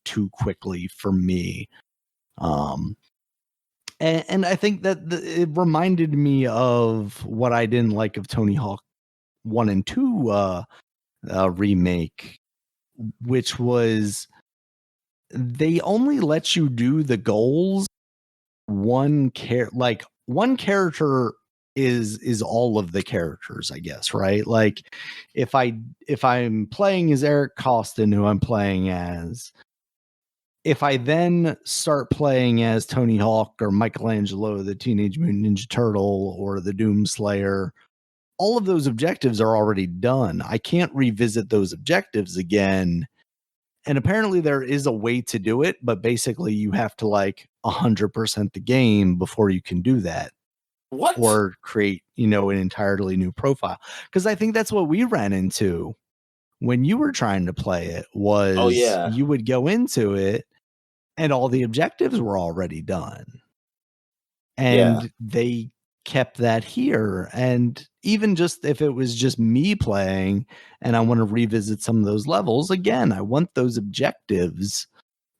too quickly for me. And I think that it reminded me of what I didn't like of Tony Hawk 1 and 2 remake, which was they only let you do the goals one character is all of the characters, I guess, right? Like if I'm playing as Eric Costin, who I'm playing as, if I then start playing as Tony Hawk or Michelangelo, the Teenage Mutant Ninja Turtle, or the Doomslayer, all of those objectives are already done. I can't revisit those objectives again. And apparently there is a way to do it, but basically you have to like 100% the game before you can do that. What? Or create, an entirely new profile. Because I think that's what we ran into when you were trying to play it, Oh was yeah, you would go into it and all the objectives were already done. yeah. And they kept that here. And even just if it was just me playing and I want to revisit some of those levels, again, I want those objectives.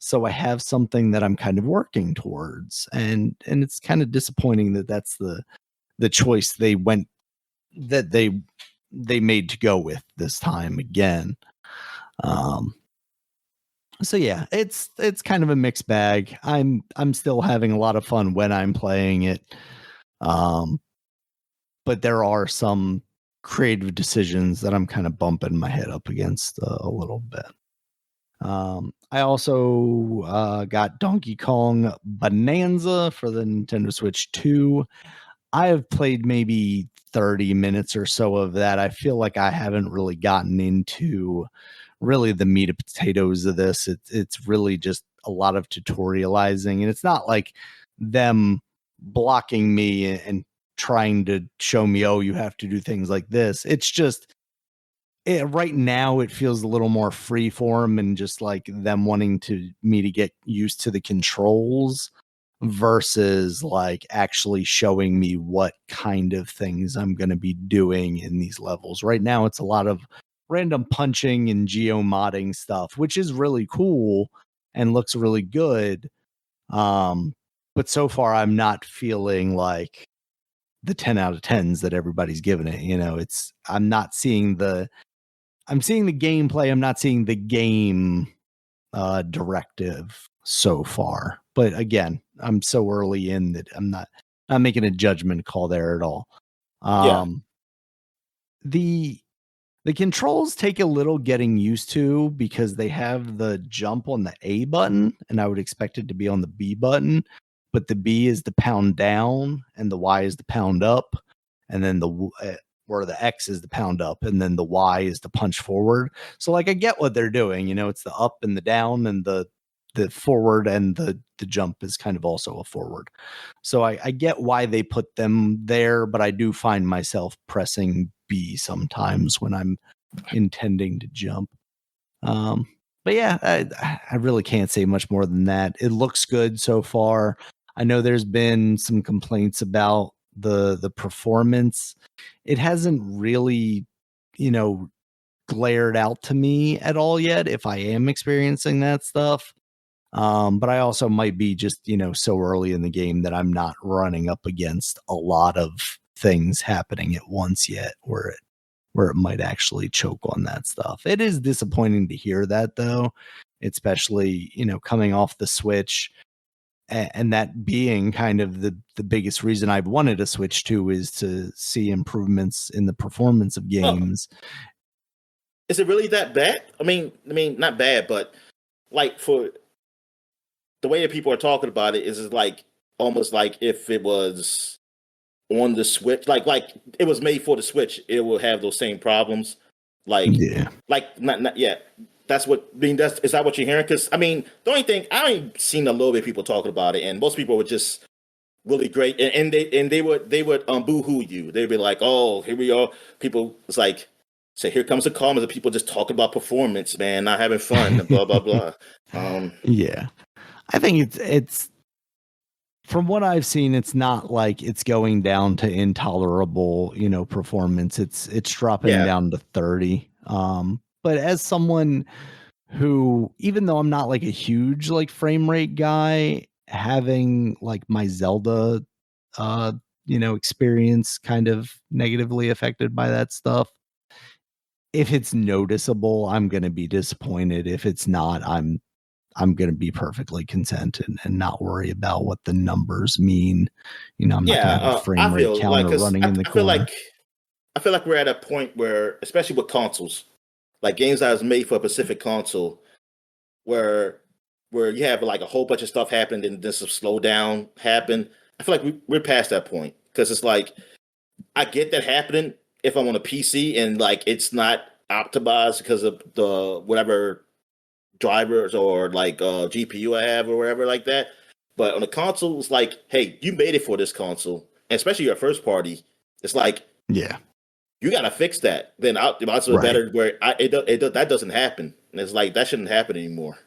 So I have something that I'm kind of working towards. And it's kind of disappointing that that's the choice they made to go with this time again. So yeah, it's kind of a mixed bag. I'm still having a lot of fun when I'm playing it. But there are some creative decisions that I'm kind of bumping my head up against a little bit. I also got Donkey Kong Bananza for the Nintendo Switch 2. I have played maybe 30 minutes or so of that. I feel like I haven't really gotten into really the meat and potatoes of this. It's really just a lot of tutorializing, and it's not like them blocking me and trying to show me, oh, you have to do things like this. It's just right now it feels a little more free form and just like them wanting me to get used to the controls versus like actually showing me what kind of things I'm going to be doing in these levels. Right now it's a lot of random punching and geomodding stuff, which is really cool and looks really good. But so far I'm not feeling like the 10 out of 10s that everybody's giving it. I'm seeing the gameplay. I'm not seeing the game directive so far. But again, I'm so early in that I'm not making a judgment call there at all. Yeah. The controls take a little getting used to because they have the jump on the A button, and I would expect it to be on the B button. But the B is the pound down, and the Y is the pound up, and then where the X is the pound up, and then the Y is the punch forward. So like I get what they're doing, it's the up and the down, and the forward, and the jump is kind of also a forward. So I get why they put them there, but I do find myself pressing B sometimes when I'm intending to jump. But yeah, I really can't say much more than that. It looks good so far. I know there's been some complaints about the performance. It hasn't really, glared out to me at all yet if I am experiencing that stuff. But I also might be just, so early in the game that I'm not running up against a lot of things happening at once yet where it might actually choke on that stuff. It is disappointing to hear that though, especially, coming off the Switch, and that being kind of the biggest reason I've wanted to switch to is to see improvements in the performance of games. Is it really that bad? I mean, not bad, but like for the way that people are talking about it is like almost like if it was on the Switch, like it was made for the Switch, it will have those same problems. Like, Yeah. like not yet. That's what I mean. Is that what you're hearing? Because I mean, the only thing I only seen a little bit of people talking about it, and most people were just really great, and they would boo-hoo you. They'd be like, "Oh, here we are." People, it's like, say, "Here comes the comments of people just talking about performance, man, not having fun, blah blah blah." Yeah. I think it's from what I've seen, it's not like it's going down to intolerable, performance. It's dropping Yeah. down to 30. But as someone who, even though I'm not like a huge like frame rate guy, having like my Zelda experience kind of negatively affected by that stuff. if it's noticeable, I'm going to be disappointed. If it's not, I'm going to be perfectly content and not worry about what the numbers mean. I'm not going to have a I frame rate feel like counter because running in the I feel corner. like we're at a point where, especially with consoles, like games that was made for a specific console, where you have like a whole bunch of stuff happen and then some slowdown happen. I feel like we're past that point because it's like I get that happening if I'm on a PC and like it's not optimized because of the whatever drivers or like GPU I have or whatever like that. But on the console, it's like, hey, you made it for this console, and especially your first party. It's like Yeah. you got to fix that. Then it's Right. better where that doesn't happen, and it's like that shouldn't happen anymore.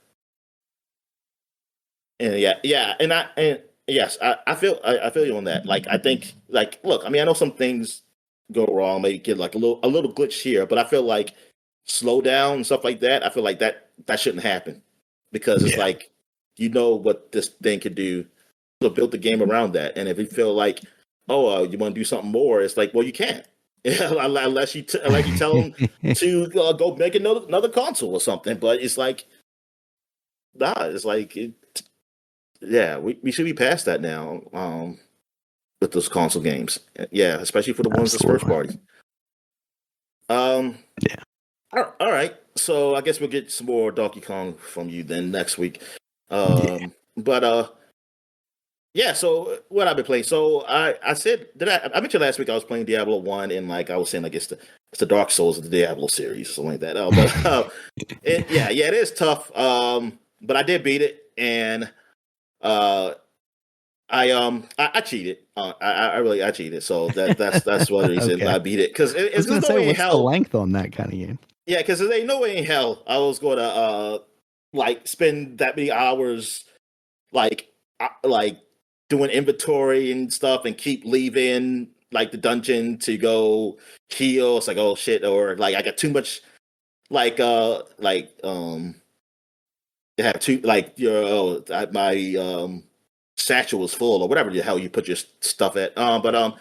And and yes, I feel you on that. Like I think like look, I mean I know some things go wrong, maybe get like a little glitch here, but I feel like slow down and stuff like that. I feel like that shouldn't happen because it's Yeah. like you know what this thing could do. So build the game around that, and if you feel like you want to do something more, it's like well you can't unless you tell them to go make another console or something. But it's like nah, it's like yeah, we should be past that now. With those console games, yeah, especially for the ones that's first Absolutely. party. Um, Yeah. all right. So I guess we'll get some more Donkey Kong from you then next week. Yeah. But yeah. So what I've been playing. So I said did I mentioned last week I was playing Diablo 1 and like I was saying like it's the Dark Souls of the Diablo series or something like that. But it is tough. But I did beat it and uh I cheated. I cheated. So that's one reason Okay. I beat it because I was it's going there's to no say, way in what's the hell. length on that kind of game? Yeah, because there ain't no way in hell I was going to like spend that many hours like like doing inventory and stuff and keep leaving like the dungeon to go heal. It's like oh shit, or like I got too much have too like your my satchel was full or whatever the hell you put your stuff at. But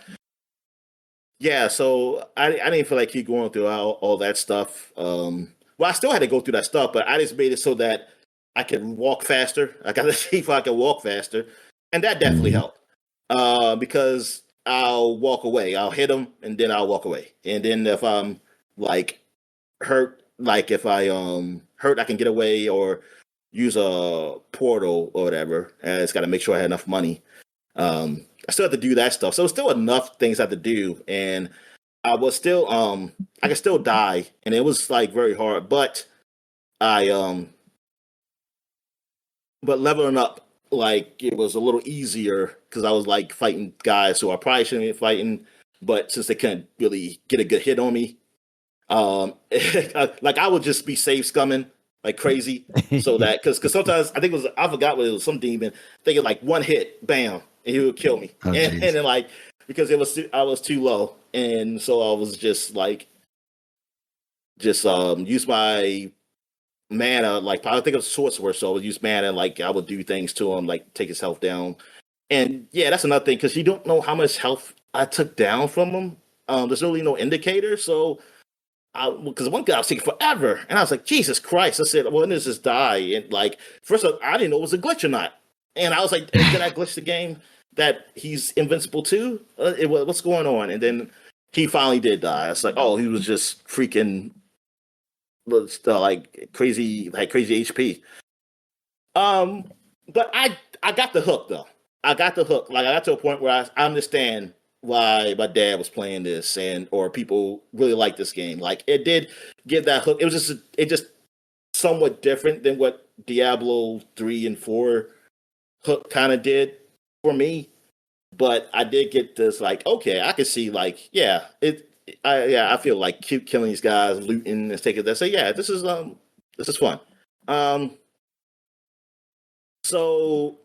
yeah, so I didn't feel like keep going through all that stuff. Well, I still had to go through that stuff, but I just made it so that I could walk faster. I got to see if I could walk faster, and that definitely Mhm. helped. Because I'll walk away, I'll hit them, and then I'll walk away, and then if I'm like hurt, like if I hurt, I can get away or use a portal or whatever. And it's got to make sure I had enough money. I still have to do that stuff. So it's still enough things I have to do. And I was still I could still die and it was like very hard. But I but leveling up like it was a little easier because I was like fighting guys who I probably shouldn't be fighting, but since they couldn't really get a good hit on me, like I would just be save scumming like crazy. So that because sometimes I think it was I forgot what it was some demon thinking like one hit, bam, and he would kill me, Oh, and geez. then like because I was too low, and so I was just like just use my mana like I think it was sorcerer, so I would use mana like I would do things to him like take his health down, and yeah, that's another thing because you don't know how much health I took down from him. There's really no indicator, so because one guy was taking forever, and I was like, Jesus Christ! I said, well, when does this die? And like, first of all, I didn't know it was a glitch or not, and I was like, did I glitch the game that he's invincible too? What's going on? And then he finally did die. It's like, oh, he was just freaking like crazy HP. Um, but I got the hook though. I got the hook. Like I got to a point where I understand why my dad was playing this and or people really like this game. Like it did give that hook. It was just somewhat different than what Diablo 3 and 4 hook kind of did for me. But I did get this like, okay, I can see like, yeah, I feel like keep killing these guys, looting and taking that. Say, yeah, this is fun. Um so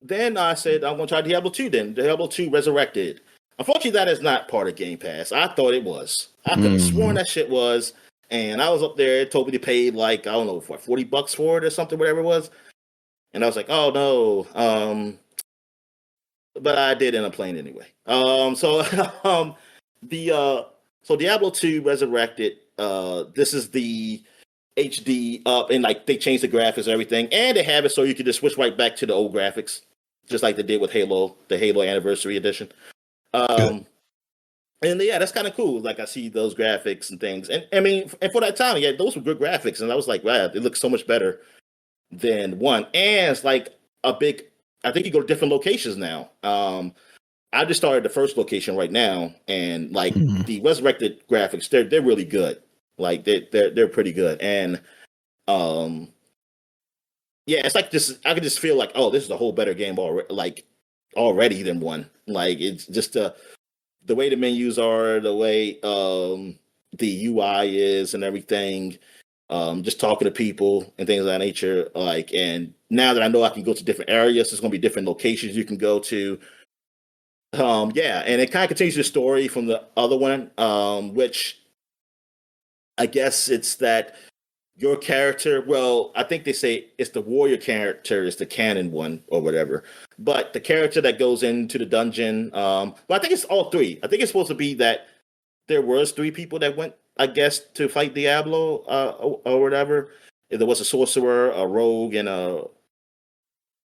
then I said I'm gonna try Diablo 2 then. Diablo 2 Resurrected. Unfortunately, that is not part of Game Pass. I thought it was. I could have sworn Mhm. that shit was. And I was up there, it told me to pay like, I don't know, for $40 for it or something, whatever it was. And I was like, oh no. But I did end up playing anyway. So the so Diablo 2 Resurrected. this is the HD up, and like they changed the graphics and everything, and they have it so you can just switch right back to the old graphics, just like they did with Halo, the Halo Anniversary Edition. Good. Um, and yeah, that's kind of cool. Like I see those graphics and things, and I mean, and for that time, yeah, those were good graphics, and I was like, wow, it looks so much better than one. And it's like a big. I think you go to different locations now. I just started the first location right now, and like Mhm. the resurrected graphics, they're really good. Like they're pretty good, and um, yeah, it's like this. I can just feel like, oh, this is a whole better game already. Like already than one. Like it's just the way the menus are, the way the UI is, and everything. Just talking to people and things of that nature. Like, and now that I know I can go to different areas, there's going to be different locations you can go to. Yeah, and it kind of continues the story from the other one, which I guess it's that your character. Well, I think they say it's the warrior character is the canon one or whatever. But the character that goes into the dungeon, well, I think it's all three. I think it's supposed to be that there was three people that went, I guess, to fight Diablo or whatever. There was a sorcerer, a rogue, and a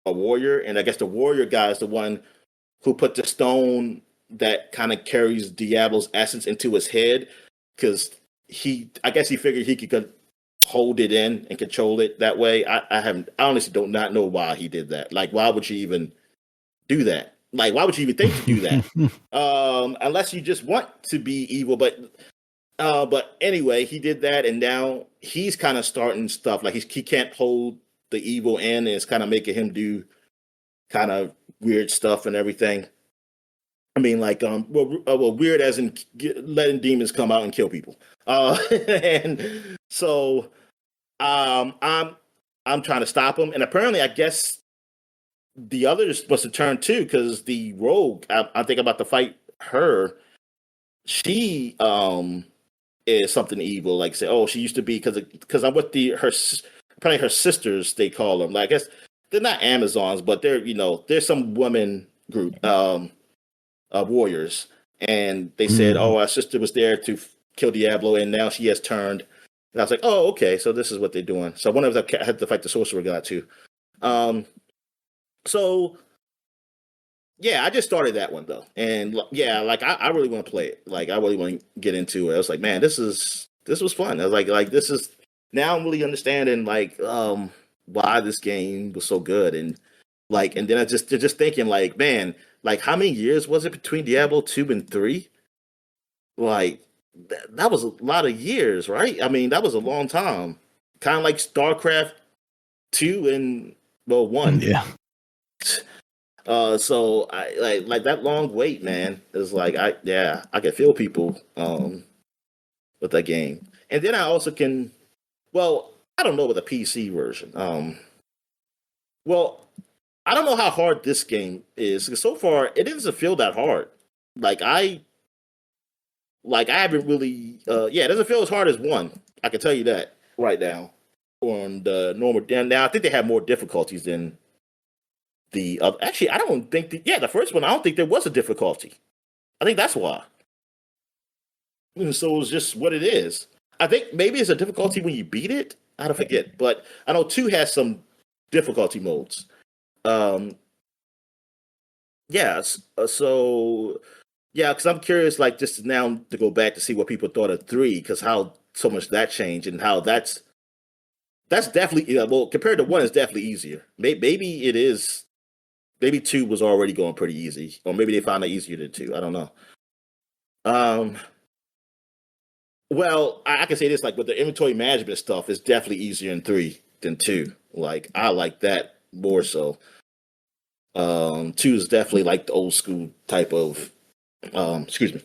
warrior. And I guess the warrior guy is the one who put the stone that kind of carries Diablo's essence into his head because I guess he figured he could hold it in and control it that way. I honestly do not know why he did that. Like, why would you even do that? Like, why would you even think to do that? Unless you just want to be evil. But anyway, he did that, and now he's kind of starting stuff. Like he can't hold the evil in, and it's kind of making him do kind of weird stuff and everything. I mean, like, well, weird as in letting demons come out and kill people. And so, I'm trying to stop him, and apparently, I guess the others must have turned too, because the rogue, I'm thinking about to fight her. She, is something evil. Like say, oh, she used to be because I'm with apparently her sisters. They call them. Like I guess they're not Amazons, but there's some women group. Warriors, and they said, Mm. "Oh, our sister was there to kill Diablo, and now she has turned." And I was like, "Oh, okay, so this is what they're doing." So one of them had to fight the sorcerer god too. Um, so yeah, I just started that one though, and yeah, like I really want to play it. Like I really want to get into it. I was like, man, this was fun. I was like this is now I'm really understanding like why this game was so good, and then I just thinking like, man, like how many years was it between Diablo 2 and 3? Like that was a lot of years, right? I mean, that was a long time. Kind of like StarCraft 2 and well 1. Yeah. So I like that long wait, man. Is like I can feel people with that game. And then I also can well, I don't know with the PC version. Well, I don't know how hard this game is because so far it doesn't feel that hard. Like I haven't really yeah, it doesn't feel as hard as one. I can tell you that right now on the normal. And now I think they have more difficulties than the other. Actually, I don't think the first one I don't think there was a difficulty. I think that's why. And so it's just what it is. I think maybe it's a difficulty when you beat it. I don't forget, but I know two has some difficulty modes. Um, yes. So yeah, because I'm curious, like just now to go back to see what people thought of three, because how so much that changed and how that's definitely well compared to one, it's definitely easier. Maybe it is. Maybe two was already going pretty easy, or maybe they found it easier than two. I don't know. Um, well, I can say this: like with the inventory management stuff, it's definitely easier in three than two. Like I like that more so. Two is definitely like the old school type of. Excuse me.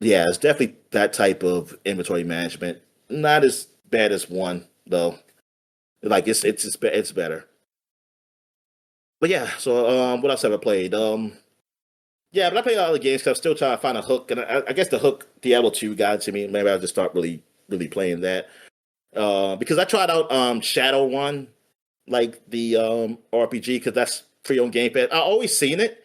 Yeah, it's definitely that type of inventory management. Not as bad as one though. Like it's better. But yeah, so what else have I played? Yeah, but I played a lot of games because I'm still trying to find a hook, and I guess the hook Diablo 2 got to me. Maybe I'll just start really playing that. Because I tried out Shadow One, like the RPG, because that's free on Game Pass. I always seen it,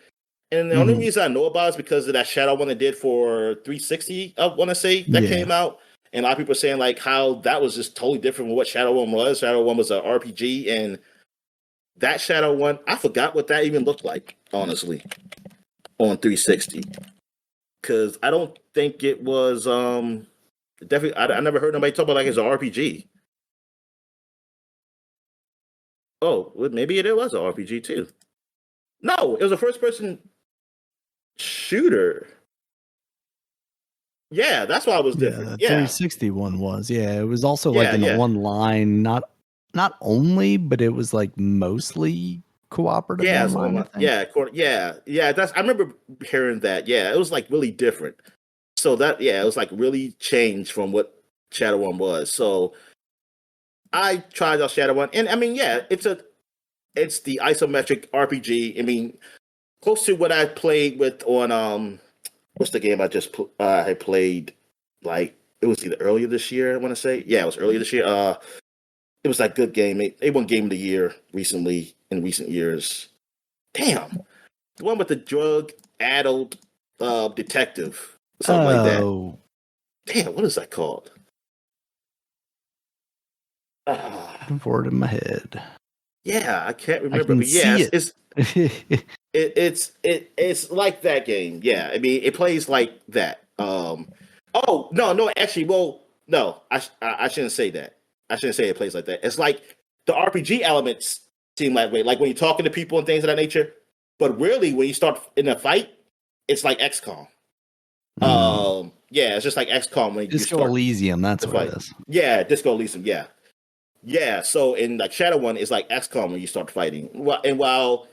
And the only reason I know about it is because of that Shadow one it did for 360, I want to say, that came out. And a lot of people are saying like how that was just totally different from what Shadow One was. Shadow One was an RPG, and that Shadow One, I forgot what that even looked like, honestly, on 360. Because I don't think it was definitely. I never heard nobody talk about like it's an RPG. Oh, well, maybe it was an RPG too. No, it was a first person shooter. Yeah, that's why it was Yeah, different. the Yeah, 360 one was. Yeah, it was also like yeah, in a yeah. one line, not only, but it was like mostly cooperative Yeah, online, I think. yeah. That's I remember hearing that. Yeah, it was like really different. So that it was like really changed from what Shadow One was. So I tried out Shadow One, and I mean, yeah, it's the isometric RPG. I mean, close to what I played with on what's the game I just had played? Like it was either earlier this year. I want to say, yeah, it was earlier this year. It was like good game. They won Game of the Year recently in recent years. Damn, the one with the drug addled detective, something like that. Oh, Damn, what is that called? looking forward in my head. Yeah, I can't I remember, can but see yes, it. it's like that game. Yeah, I mean, it plays like that. Oh no, actually, well, no, I shouldn't say that. I shouldn't say it plays like that. It's like the RPG elements seem that way, like when you're talking to people and things of that nature. But really, when you start in a fight, it's like XCOM. Yeah, it's just like XCOM when you Disco start Elysium, that's the what it fight. is. Yeah, Disco Elysium. Yeah, yeah. So in like Shadow One is like XCOM when you start fighting. And while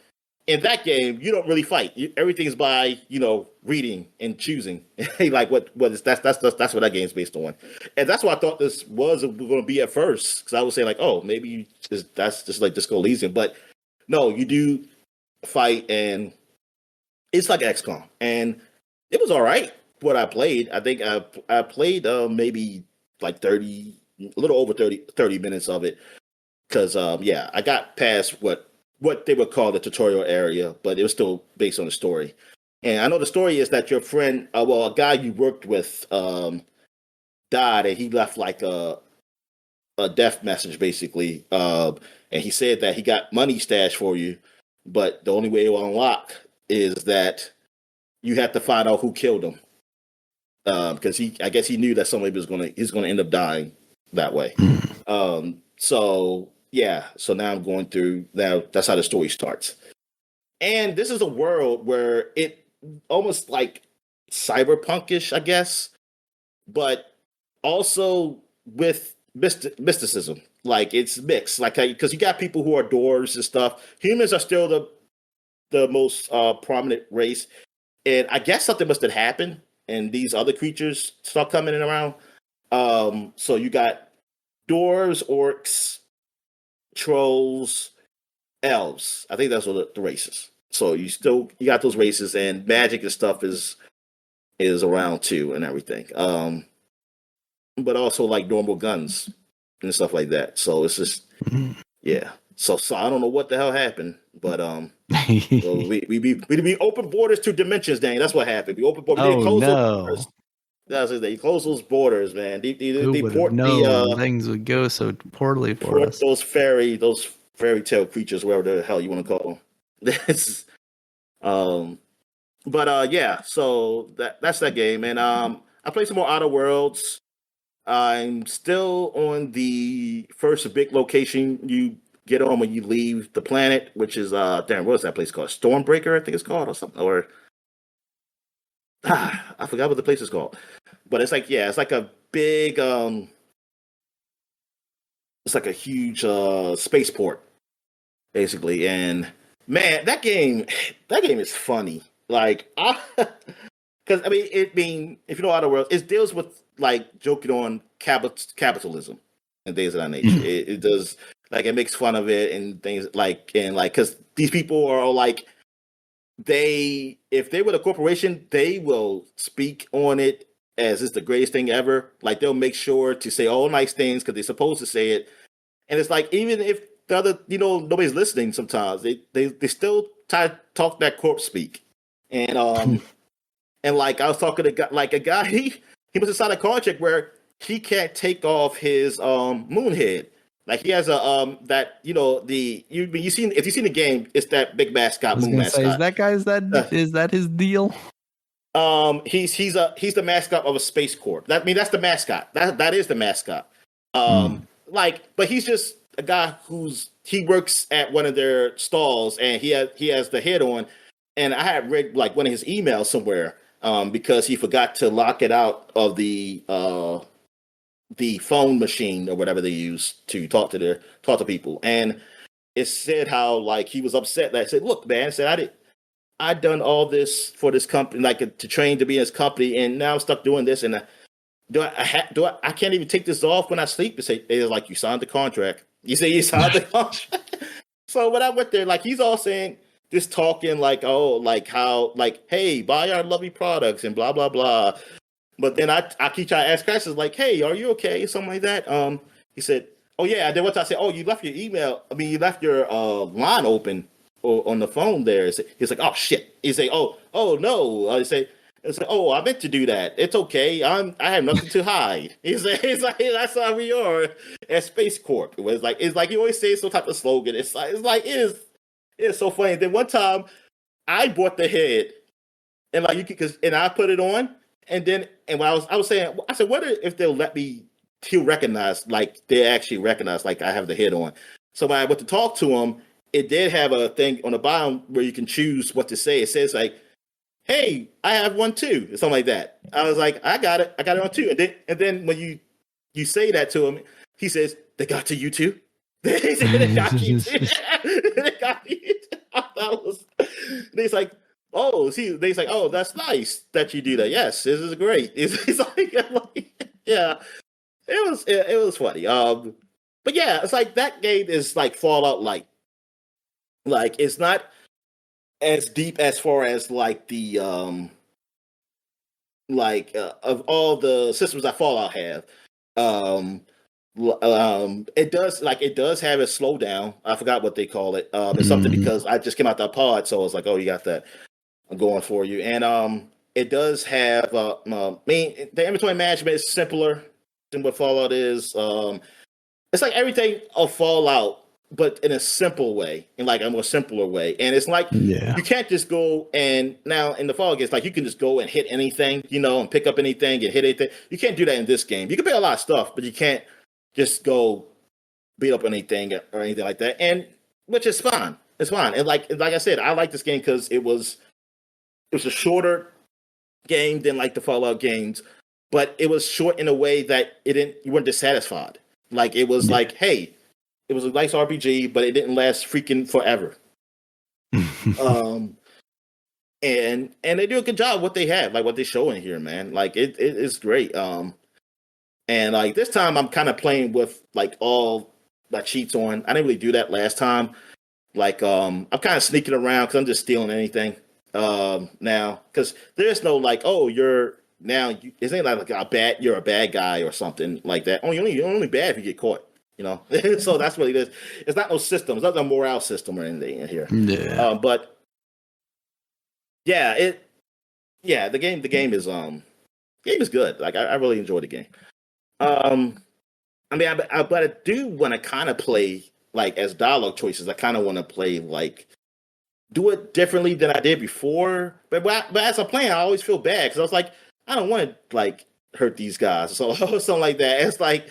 in that game you don't really fight, everything's by reading and choosing. Like what is that's what that game's based on. And that's what I thought this was going to be at first, because I was saying like, oh, maybe that's just like Disco Elysium, but no, you do fight, and it's like XCOM, and it was all right. What I played, I think I played maybe like 30, a little over 30 minutes of it, because yeah, I got past what they would call the tutorial area, but it was still based on the story. And I know the story is that your friend, well, a guy you worked with, died, and he left like a death message basically, and he said that he got money stashed for you, but the only way it will unlock is that you have to find out who killed him, because I guess he knew that somebody he's gonna end up dying that way. So yeah, so now I'm going through now. That's how the story starts, and this is a world where it almost like cyberpunkish, I guess, but also with mysticism. Like it's mixed, like because you got people who are dwarves and stuff. Humans are still the most prominent race, and I guess something must have happened, and these other creatures start coming in around. So you got dwarves, orcs, trolls, elves. I think that's what the races. So you got those races, and magic and stuff is around too, and everything. But also like normal guns and stuff like that. So it's just yeah. So I don't know what the hell happened, but so we open borders to dimensions, dang. That's what happened. We open borders. We didn't Oh close those borders. no. That's it. They close those borders, man. Who They would have port the known things would go so poorly for port us? those fairy tale creatures, whatever the hell you want to call them. That's um but yeah, so that's that game. And I played some more Outer Worlds. I'm still on the first big location you get on when you leave the planet, which is damn, what is that place called? Stormbreaker, I think it's called, or something. Or I forgot what the place is called. But it's like, yeah, it's like a big it's like a huge spaceport, basically. And man, that game is funny. Like I because I mean, if you know Outer Worlds, it deals with like joking on capitalism and things of that nature. It does, like, it makes fun of it and things like because these people are all like, if they were a corporation, they will speak on it as it's the greatest thing ever. Like they'll make sure to say all nice things because they're supposed to say it. And it's like, even if the other, nobody's listening, sometimes they still try to talk that corp speak. and and like I was talking to a guy, he was inside a contract where he can't take off his moon head. Like he has a that you seen if you seen the game, it's that big I mascot, was moon gonna say, mascot. is that his deal? He's the mascot of a space corp. That's the mascot. That is the mascot. But he's just a guy he works at one of their stalls and he has the head on. And I had read like one of his emails somewhere because he forgot to lock it out of the phone machine or whatever they use to talk to people. And it said how like he was upset that I said, look, man, I said I done all this for this company, like to train to be in this company, and now I'm stuck doing this. And I can't even take this off when I sleep. It's like you signed the contract. You say you signed the contract. So when I went there, like he's all saying, just talking like, oh, like how, like, hey, buy our lovely products and blah blah blah. But then I keep trying to ask questions like, hey, are you okay? Something like that. He said, oh yeah. And then once I said, oh, you left your email. I mean, you left your line open or on the phone there. He's like, oh shit. He's like, oh no. I say, oh, I meant to do that. It's okay. I have nothing to hide. He's like, that's how we are at Space Corp. It's like he always says some type of slogan. It is so funny. Then one time I bought the head and like and I put it on. And when I was saying, I said, what if they'll let me? He'll recognize, like they actually recognize, like I have the head on. So when I went to talk to him, it did have a thing on the bottom where you can choose what to say. It says like, "Hey, I have one too," or something like that. I was like, "I got it on too." And then when you say that to him, he says, "They got to you too." They said they got you too. They got you. That was. He's like, oh, see, they's like, oh, that's nice that you do that. Yes, this is great. It's like, yeah, it was funny. But yeah, it's like that game is like Fallout Light. Like it's not as deep as far as like the of all the systems that Fallout have. Um, it does have a slowdown. I forgot what they call it. It's something because I just came out the pod, so I was like, oh, you got that going for you. And it does have I mean the inventory management is simpler than what Fallout is. It's like everything of Fallout, but in a simple way, in like a more simpler way. And it's like you can't just go and now in the Fallout games, like you can just go and hit anything, and pick up anything and hit anything. You can't do that in this game. You can pick a lot of stuff, but you can't just go beat up anything or anything like that. And which is fine. It's fine. And like I said, I like this game because it was a shorter game than like the Fallout games, but it was short in a way that you weren't dissatisfied. Like it was like, hey, it was a nice RPG, but it didn't last freaking forever. And they do a good job what they have, like what they show in here, man. Like it is great. And like this time I'm kind of playing with like all my cheats on. I didn't really do that last time. Like I'm kind of sneaking around because I'm just stealing anything now because there's no like, oh, it's ain't like you're a bad guy or something like that. You're only bad if you get caught, so that's what it is. It's not no system. It's not no morale system or anything in here. Yeah. But yeah, the game is good. Like I really enjoy the game. I mean, but I do want to kind of play like as dialogue choices. I kind of want to play like do it differently than I did before. But as I'm playing, I always feel bad because I was like, I don't want to like hurt these guys, so something like that. It's like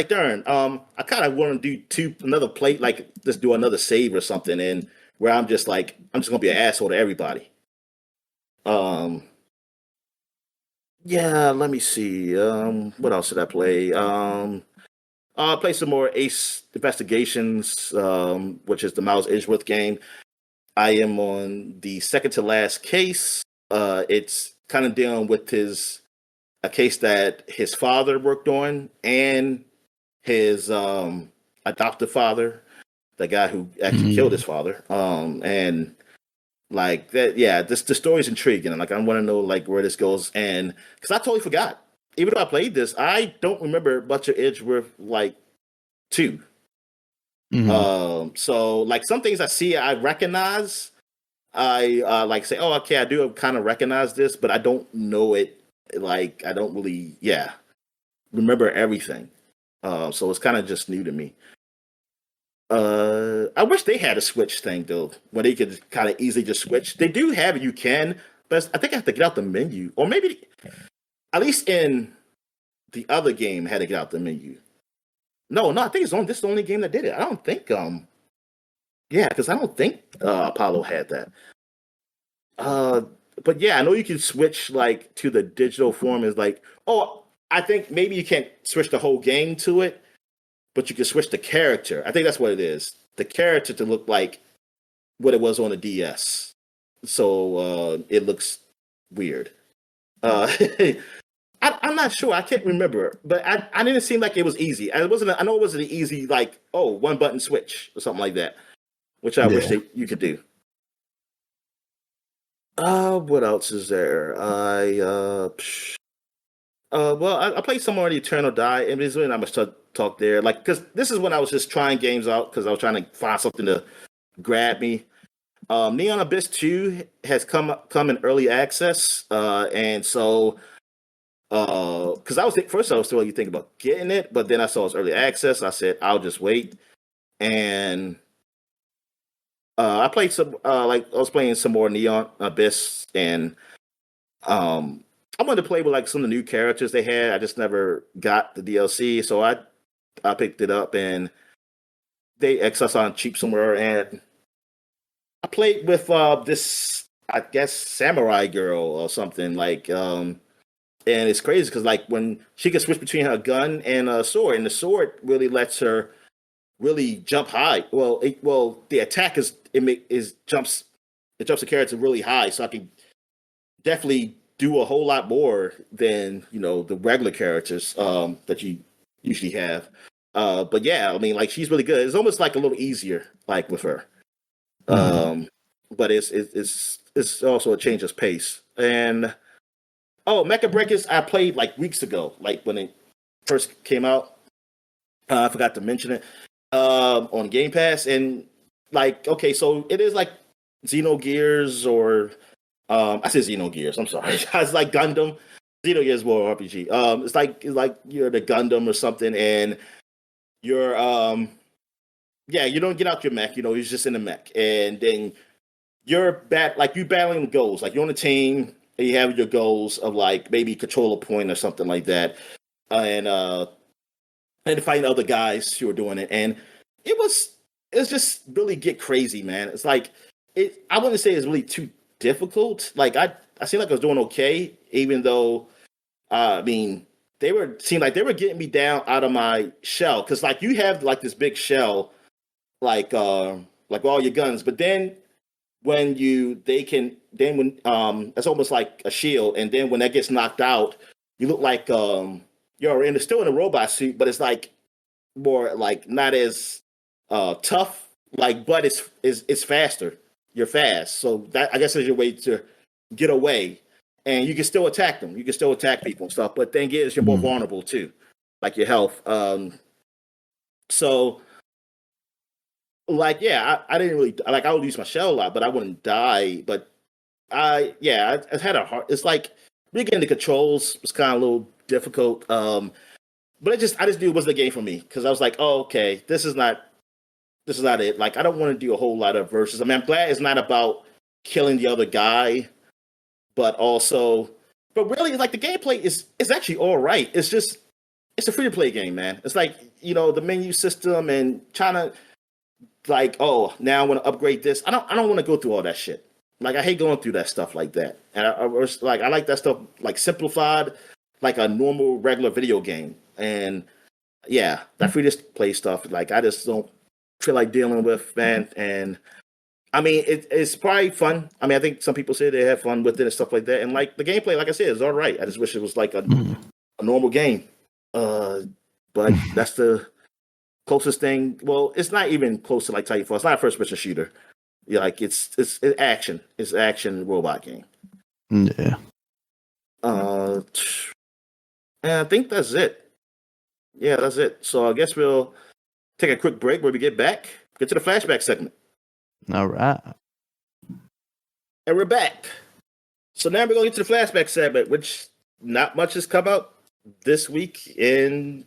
darn. I kind of want to do another play, like just do another save or something, and where I'm just gonna be an asshole to everybody. Yeah. Let me see. What else did I play? I'll play some more Ace Investigations, which is the Miles Edgeworth game. I am on the second to last case. It's kind of dealing with a case that his father worked on and his adoptive father, the guy who actually killed his father. And like that, yeah, the story's intriguing. Like I want to know like where this goes, and because I totally forgot. Even though I played this, I don't remember much of Edgeworth like 2. So like some things I see I recognize, I like say, oh, okay, I do kind of recognize this, but I don't know it. Like I don't really, remember everything. So it's kind of just new to me. I wish they had a switch thing though, where they could kind of easily just switch. They do have it, you can, but I think I have to get out the menu, or maybe at least in the other game had to get out the menu. No, I think this is the only game that did it. I don't think yeah, because I don't think Apollo had that. Uh, but yeah, I know you can switch like to the digital form. Is like, oh, I think maybe you can't switch the whole game to it, but you can switch the character. I think that's what it is. The character to look like what it was on the DS. So it looks weird. Uh, I'm not sure. I can't remember, but I didn't seem like it was easy. I wasn't. I know it wasn't an easy like one button switch or something like that, which I wish Yeah. you could do. What else is there? Well, I played some more of the Eternal Die, and there's really not much to talk there. Like, because this is when I was just trying games out because I was trying to find something to grab me. Neon Abyss 2 has come in early access, and so because I was still really thinking about getting it, but then I saw it's early access. I said I'll just wait, and I played some like I was playing some more Neon Abyss, and I wanted to play with like some of the new characters they had. I just never got the DLC, so I picked it up and they access on cheap somewhere, and I played with this I guess samurai girl or something like and it's crazy because like when she can switch between her gun and a sword, and the sword really lets her really jump high. Well, the attack it jumps the character really high, so I can definitely do a whole lot more than the regular characters that you usually have. But yeah, I mean, like she's really good. It's almost like a little easier, like with her. Um, but it's also a change of pace. And Mecha Breakers I played like weeks ago, like when it first came out. I forgot to mention it on Game Pass, and like okay, so it is like Xenogears or I said Xenogears. I'm sorry. It's like Gundam. Xenogears War RPG. It's like you're the Gundam or something, and you're yeah, you don't get out your mech. You're just in the mech, and then you battling goals. Like you're on a team, and you have your goals of like maybe control a point or something like that, and fighting other guys who are doing it. And it was it's just really get crazy, man. It's like I wouldn't say it's really too difficult. Like I seemed like I was doing okay, even though I mean seemed like they were getting me down out of my shell because like you have like this big shell like all your guns, but then when you they can then when it's almost like a shield, and then when that gets knocked out, you look like still in a robot suit, but it's like more like not as tough, like but it's faster. You're fast, so that I guess is your way to get away, and you can still attack them. You can still attack people and stuff, but thing is you're more Mm. vulnerable too, like your health. So like yeah, I didn't really like I would use my shell a lot, but I wouldn't die. But I had a hard. It's like really getting the controls was kind of a little difficult. But I just knew it wasn't the game for me because I was like, oh okay, this is not it. Like I don't want to do a whole lot of verses. I mean, I'm glad it's not about killing the other guy, but also, but really, like the gameplay is actually all right. It's a free to play game, man. It's like the menu system and trying to like, oh, now I want to upgrade this. I don't want to go through all that shit. Like I hate going through that stuff like that. And I like that stuff like simplified, like a normal regular video game. And yeah, that free to play stuff, like I just don't feel like dealing with, man. And I mean, it's probably fun. I mean, I think some people say they have fun with it and stuff like that. And like the gameplay, like I said, is all right. I just wish it was like a normal game. Uh, but that's the closest thing. Well, it's not even close to like Titanfall. It's not a first person shooter. Yeah, like it's action. It's action robot game. Yeah. Uh, and I think that's it. Yeah, that's it. So I guess we'll take a quick break where we get to the flashback segment. All right. And we're back. So now we're going to the flashback segment, which not much has come out this week in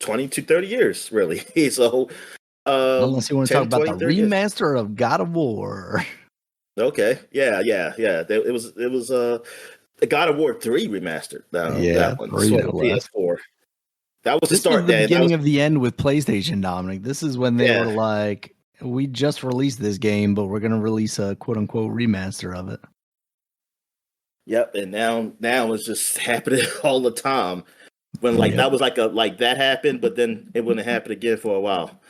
20 to 30 years, really. So, Unless you want to talk 10, about 20, the 30 years. remaster of God of War. Okay. Yeah. It was the God of War 3 remastered. That one. 3 So no on less. PS4. That was the This was start, the Dan. beginning of the end with PlayStation, Dominic. This is when they were Yeah. like, we just released this game, but we're going to release a quote-unquote remaster of it. Yep. And now it's just happening all the time. When that was like that happened, but then it wouldn't happen again for a while.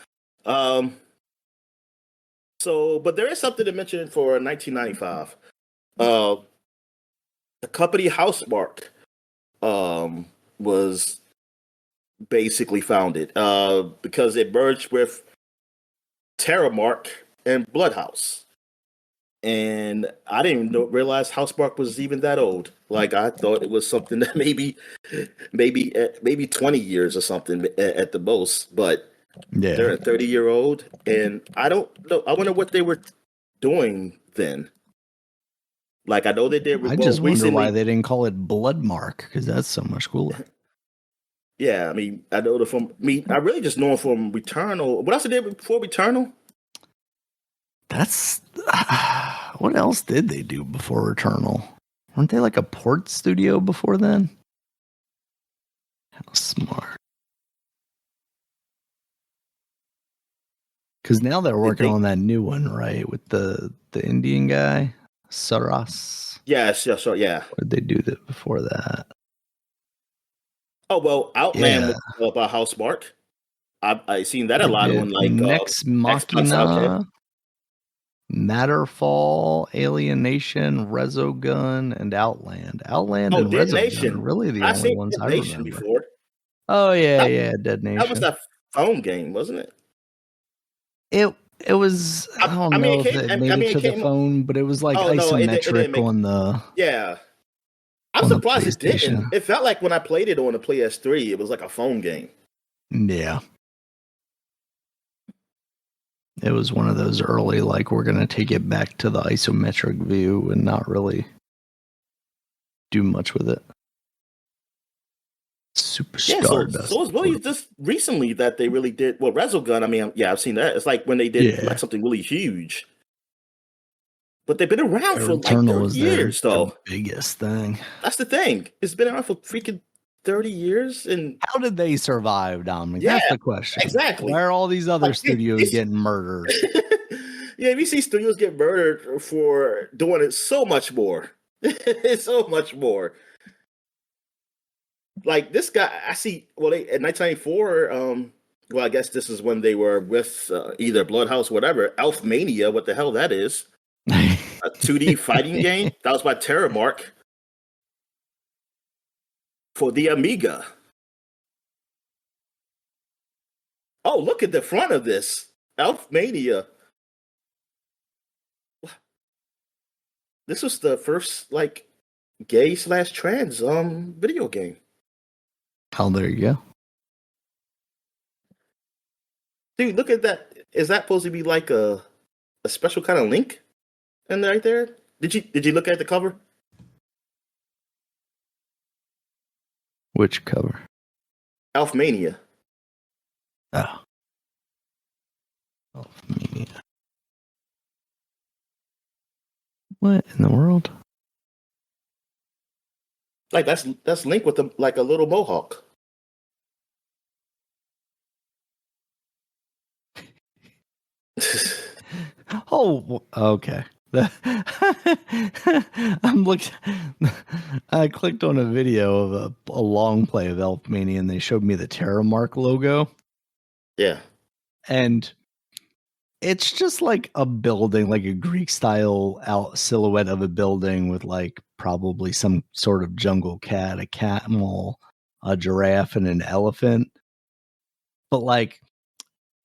So, but there is something to mention for 1995. The company Housemarque was basically founded because it merged with Terramark and Bloodhouse. And I didn't even realize Housemarque was even that old. Like I thought it was something that maybe 20 years or something at the most. But they're a 30-year-old, and I don't know. I wonder what they were doing then. Like I know they did. I just wonder why they didn't call it Bloodmark, because that's so much cooler. Yeah, I mean, I know I really just know them from Returnal. What else did they before Returnal? That's what else did they do before Returnal? Weren't they like a port studio before then? How smart. Because now they're working on that new one, right? With the Indian guy, Saras. Yes, sure, yeah. What did they do that before that? Oh well, Outland was about Housemarque. I seen that a lot on like Next Machina, Matterfall, Alienation, Resogun, and Outland. Outland and Resogun are really the only ones I remember. Before. Oh yeah, Dead Nation. That was that phone game, wasn't it? It was. I don't know if it made it to the phone, but it was like isometric on the. Yeah, I'm surprised it didn't. It felt like when I played it on the PS3, it was like a phone game. Yeah. It was one of those early, like, we're going to take it back to the isometric view and not really do much with it. Super Stardust. So it was really just recently that they really did. Well, Resogun, I mean, yeah, I've seen that. It's like when they did like something really huge. But they've been around for like 30 years, though. The biggest thing. That's the thing. It's been around for freaking 30 years. And how did they survive, Dominic? Yeah, that's the question. Exactly. Why are all these other studios getting murdered? Yeah, we see studios get murdered for doing it so much more. So much more. Like this guy, I see. Well, in 1994. Well, I guess this is when they were with either Bloodhouse, whatever. Elfmania, what the hell that is? A 2D fighting game that was by Terramark for the Amiga. Oh, look at the front of this Elfmania. This was the first like gay/trans video game. Oh, there you go. Dude, look at that. Is that supposed to be like a special kind of link in right there? Did you look at the cover? Which cover? Elfmania. Oh. Elfmania. What in the world? Like that's Link with like a little mohawk. Oh, okay. I clicked on a video of a long play of Elfmania, and they showed me the Terramark logo. Yeah. And it's just like a building, like a Greek style silhouette of a building with like probably some sort of jungle cat, a camel, a giraffe, and an elephant. But like,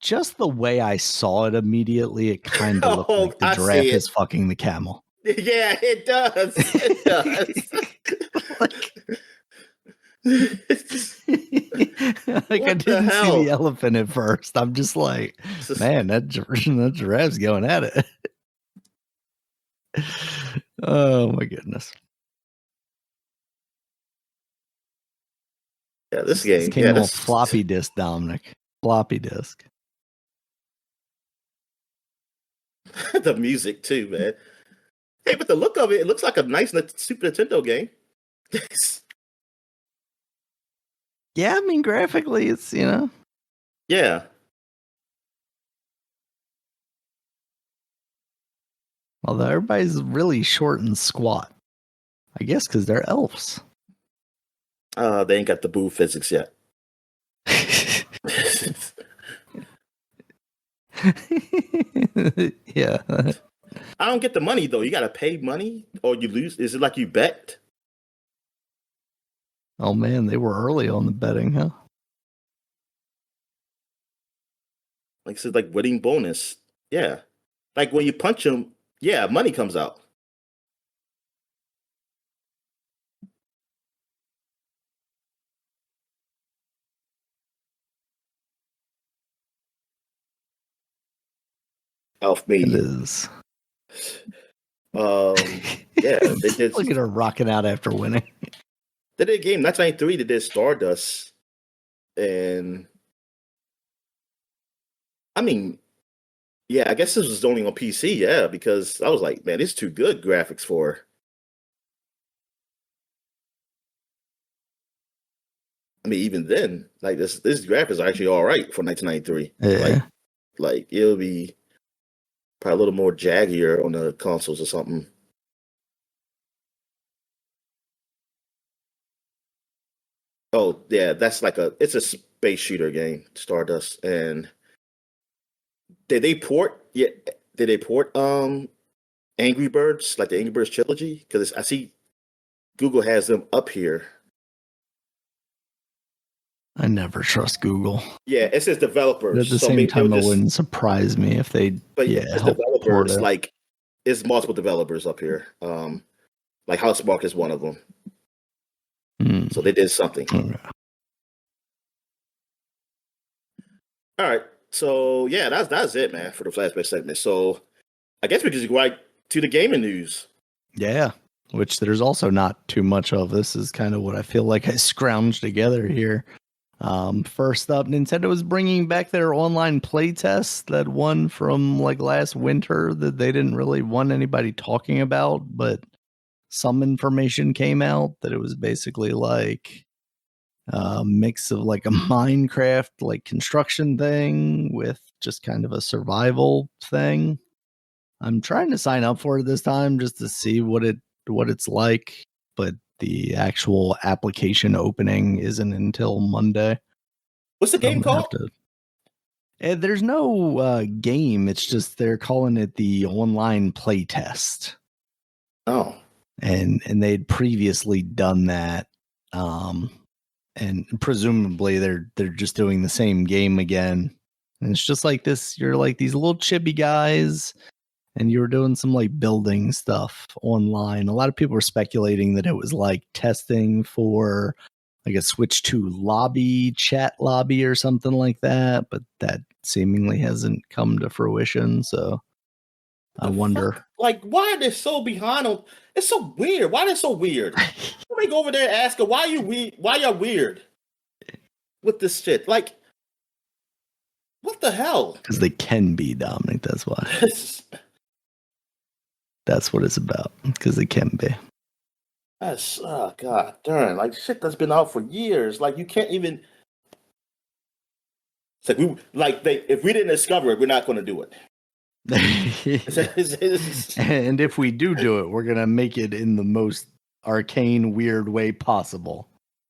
just the way I saw it immediately, it kind of looked like the giraffe is fucking the camel. Yeah, it does. It does. Like I didn't see the elephant at first. I'm just like, man, that giraffe's going at it. Oh my goodness. Yeah, this This game. came Yeah, on this floppy disk, Dominic. Floppy disk. the music too, man. Hey, but the look of it, it looks like a nice Super Nintendo game. Yeah, I mean, graphically, it's, Yeah. although everybody's really short and squat. I guess because they're elves. They ain't got the boo physics yet. Yeah. I don't get the money though. You gotta pay money or you lose. Is it like you bet? Oh man, they were early on the betting, huh? Like it's like winning bonus. Yeah. Like when you punch them, yeah, money comes out. Off It me. is. Yeah, they did. Look at her rocking out after winning. They did a game 1993. They did Stardust, and I mean, yeah, I guess this was only on PC. Yeah, because I was like, man, this is too good graphics for. I mean, even then, like this graphics are actually all right for 1993. Yeah. Like it'll be probably a little more jaggier on the consoles or something. Oh yeah, that's like it's a space shooter game, Stardust. And did they port? Yeah, did they port Angry Birds, like the Angry Birds trilogy? Because I see Google has them up here. I never trust Google. Yeah, it says But developers, at the so same maybe they'll time, it just. wouldn't surprise me if they, But yeah, it's help port developers. it. Like it's multiple developers up here. Like Housemarque is one of them. So they did something. Okay. All right. So yeah, that's it, man, for the flashback segment. So I guess we just go right to the gaming news. Yeah, which there's also not too much of. This is kind of what I feel like I scrounged together here. First up, Nintendo is bringing back their online playtest, that one from like last winter that they didn't really want anybody talking about, but some information came out that it was basically like a mix of like a Minecraft like construction thing with just kind of a survival thing. I'm trying to sign up for it this time just to see what it's like, but the actual application opening isn't until Monday. What's the So I'm game gonna have called? to. There's no game. It's just they're calling it the online playtest. Oh, And they'd previously done that, and presumably they're just doing the same game again. And it's just like this. You're like these little chibi guys, and you were doing some like building stuff online. A lot of people were speculating that it was like testing for like a Switch 2 lobby, chat lobby or something like that, but that seemingly hasn't come to fruition. So I the wonder. fuck? Like, why are they so behind on? It's so weird. Why are they so weird? Let me go over there and ask her why you weird. Why you're weird with this shit? Like, what the hell? Because they can be, Dominic. That's why. That's what it's about. Because they can be. That's oh god darn, like shit that's been out for years. Like you can't even. It's like we like they if we didn't discover it, we're not going to do it. And if we do it, we're gonna make it in the most arcane, weird way possible.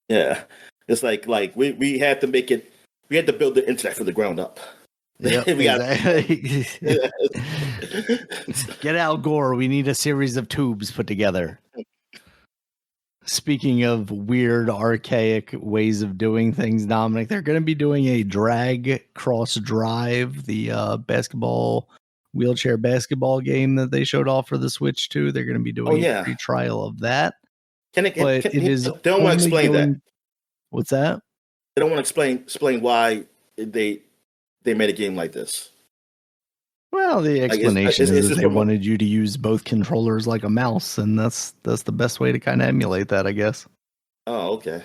Yeah, it's like we had to make it. We had to build the internet from the ground up. Yep, exactly. Get Al Gore. We need a series of tubes put together. Speaking of weird, archaic ways of doing things, Dominic, they're going to be doing a drag cross drive, the wheelchair basketball game that they showed off for the Switch 2. They're going to be doing a free trial of that. But it is they don't want to explain that. What's that? They don't want to explain why they made a game like this. Well, the Like, explanation is it's that just they from wanted you to use both controllers like a mouse, and that's the best way to kind of emulate that, I guess. oh, okay.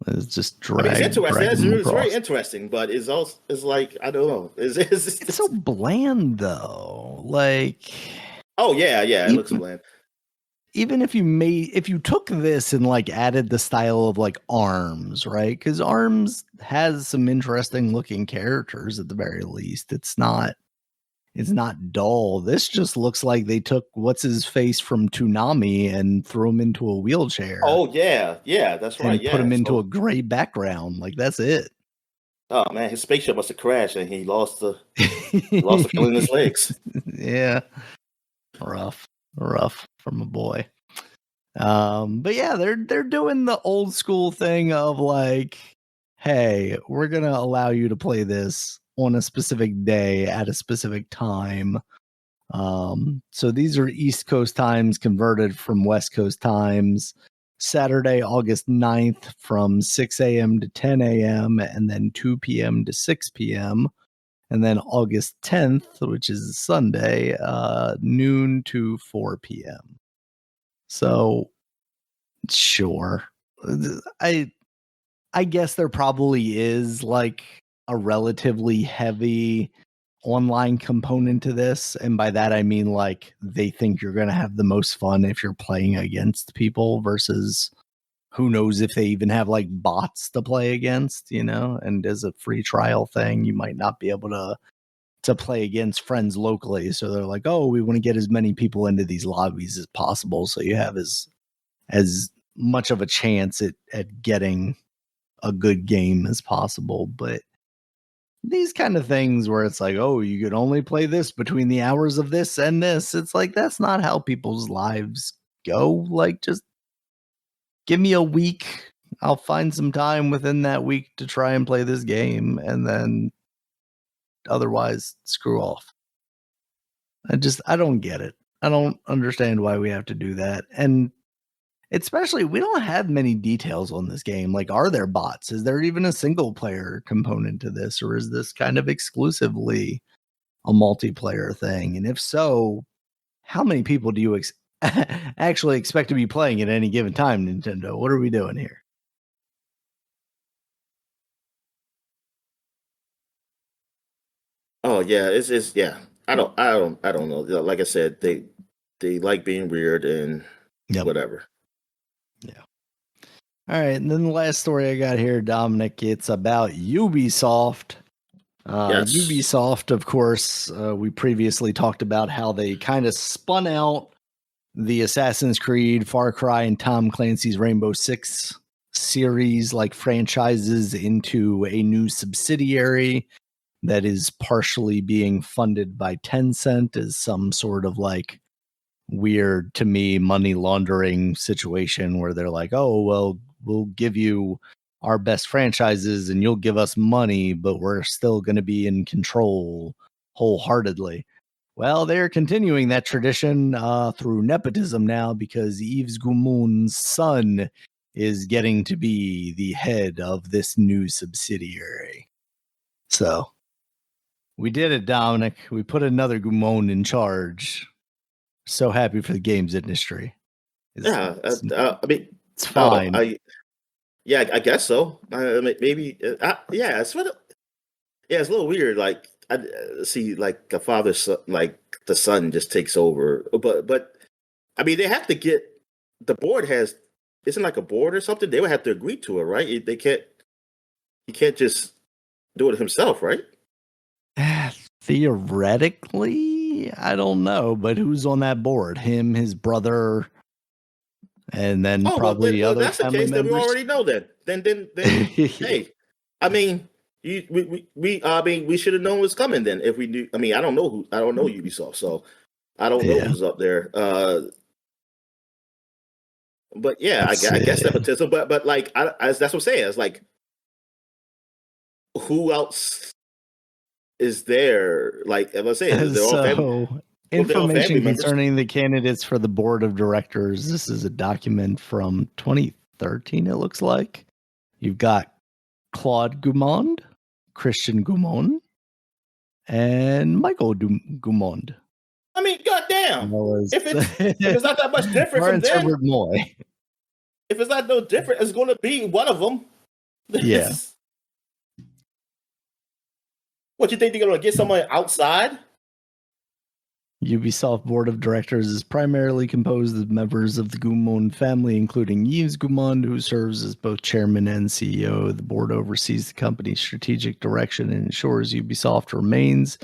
Is just I mean, it's drag interesting. them It's very across. interesting, but it's also it's like I don't know. It's so bland, though. Like, oh yeah, yeah. It looks even bland. even if you took this and like added the style of like Arms, right? Because Arms has some interesting looking characters at the very least. It's not dull. This just looks like they took what's his face from Toonami and threw him into a wheelchair Oh yeah, yeah. That's right. and put Yeah. him into So, a gray background. Like that's it. oh man, his spaceship must have crashed, and he lost the feeling in his legs. Yeah, rough from a boy. But yeah, they're doing the old school thing of like, hey, we're gonna allow you to play this on a specific day at a specific time. So these are East Coast times converted from West Coast times. Saturday, August 9th from 6 a.m. to 10 a.m. and then 2 p.m. to 6 p.m. And then August 10th, which is Sunday, noon to 4 p.m. So sure. I I guess there probably is like a relatively heavy online component to this. And by that, I mean like they think you're going to have the most fun if you're playing against people versus who knows if they even have like bots to play against, you know? And as a free trial thing, you might not be able to play against friends locally. So they're like, oh, we want to get as many people into these lobbies as possible. So you have as much of a chance at getting a good game as possible. But these kind of things where it's like, oh, you could only play this between the hours of this and this. It's like, that's not how people's lives go. Like, just give me a week. I'll find some time within that week to try and play this game. And then otherwise, screw off. I don't get it. I don't understand why we have to do that. And especially, we don't have many details on this game. Like, are there bots? Is there even a single player component to this? Or is this kind of exclusively a multiplayer thing? And if so, how many people do you actually expect to be playing at any given time, Nintendo? What are we doing here? Oh yeah, it's yeah. I don't know. Like I said, they like being weird and Yep. whatever. Yeah. All right. And then the last story I got here, Dominic, it's about Ubisoft. Yes. Ubisoft, of course, we previously talked about how they kind of spun out the Assassin's Creed, Far Cry, and Tom Clancy's Rainbow Six series like franchises into a new subsidiary that is partially being funded by Tencent as some sort of like weird to me money laundering situation where they're like, oh, well, we'll give you our best franchises and you'll give us money, but we're still going to be in control wholeheartedly. Well, they're continuing that tradition through nepotism now because Yves Guillemot's son is getting to be the head of this new subsidiary. So we did it, Dominic. We put another Guillemot in charge. So happy for the games industry. It's, Yeah. it's, I mean, it's I don't know. fine. Yeah, I guess so. Maybe. Yeah, it's sort of. Yeah, it's a little weird. Like I see, like the father, like the son, just takes over. But I mean, they have to get the board has. Isn't like a board or something. They would have to agree to it, right? They can't. He can't just do it himself, right? Theoretically, I don't know, but who's on that board? Him, his brother, and then Oh well, probably well, if other that's the family case, then we members. already know that. Then, hey, I mean, I mean, we should have known what's coming. Then, if we knew, I mean, I don't know Ubisoft, so I don't know Yeah, who's up there. But yeah, it's I guess nepotism. But like, that's what I'm saying. It's like, who else is there? Like, as I say, they're all family. so Well, they're all family information members. concerning the candidates for the board of directors. This is a document from 2013. It looks like you've got Claude Goumond, Christian Goumond, and Michael Gumond. I mean, goddamn. Was If it's not that much different from Lawrence them, Herbert Moy. if it's not no different, it's going to be one of them. Yeah. What, you think they're going to get someone outside? Ubisoft board of directors is primarily composed of members of the Gumond family, including Yves Gumond, who serves as both chairman and CEO. The board oversees the company's strategic direction and ensures Ubisoft remains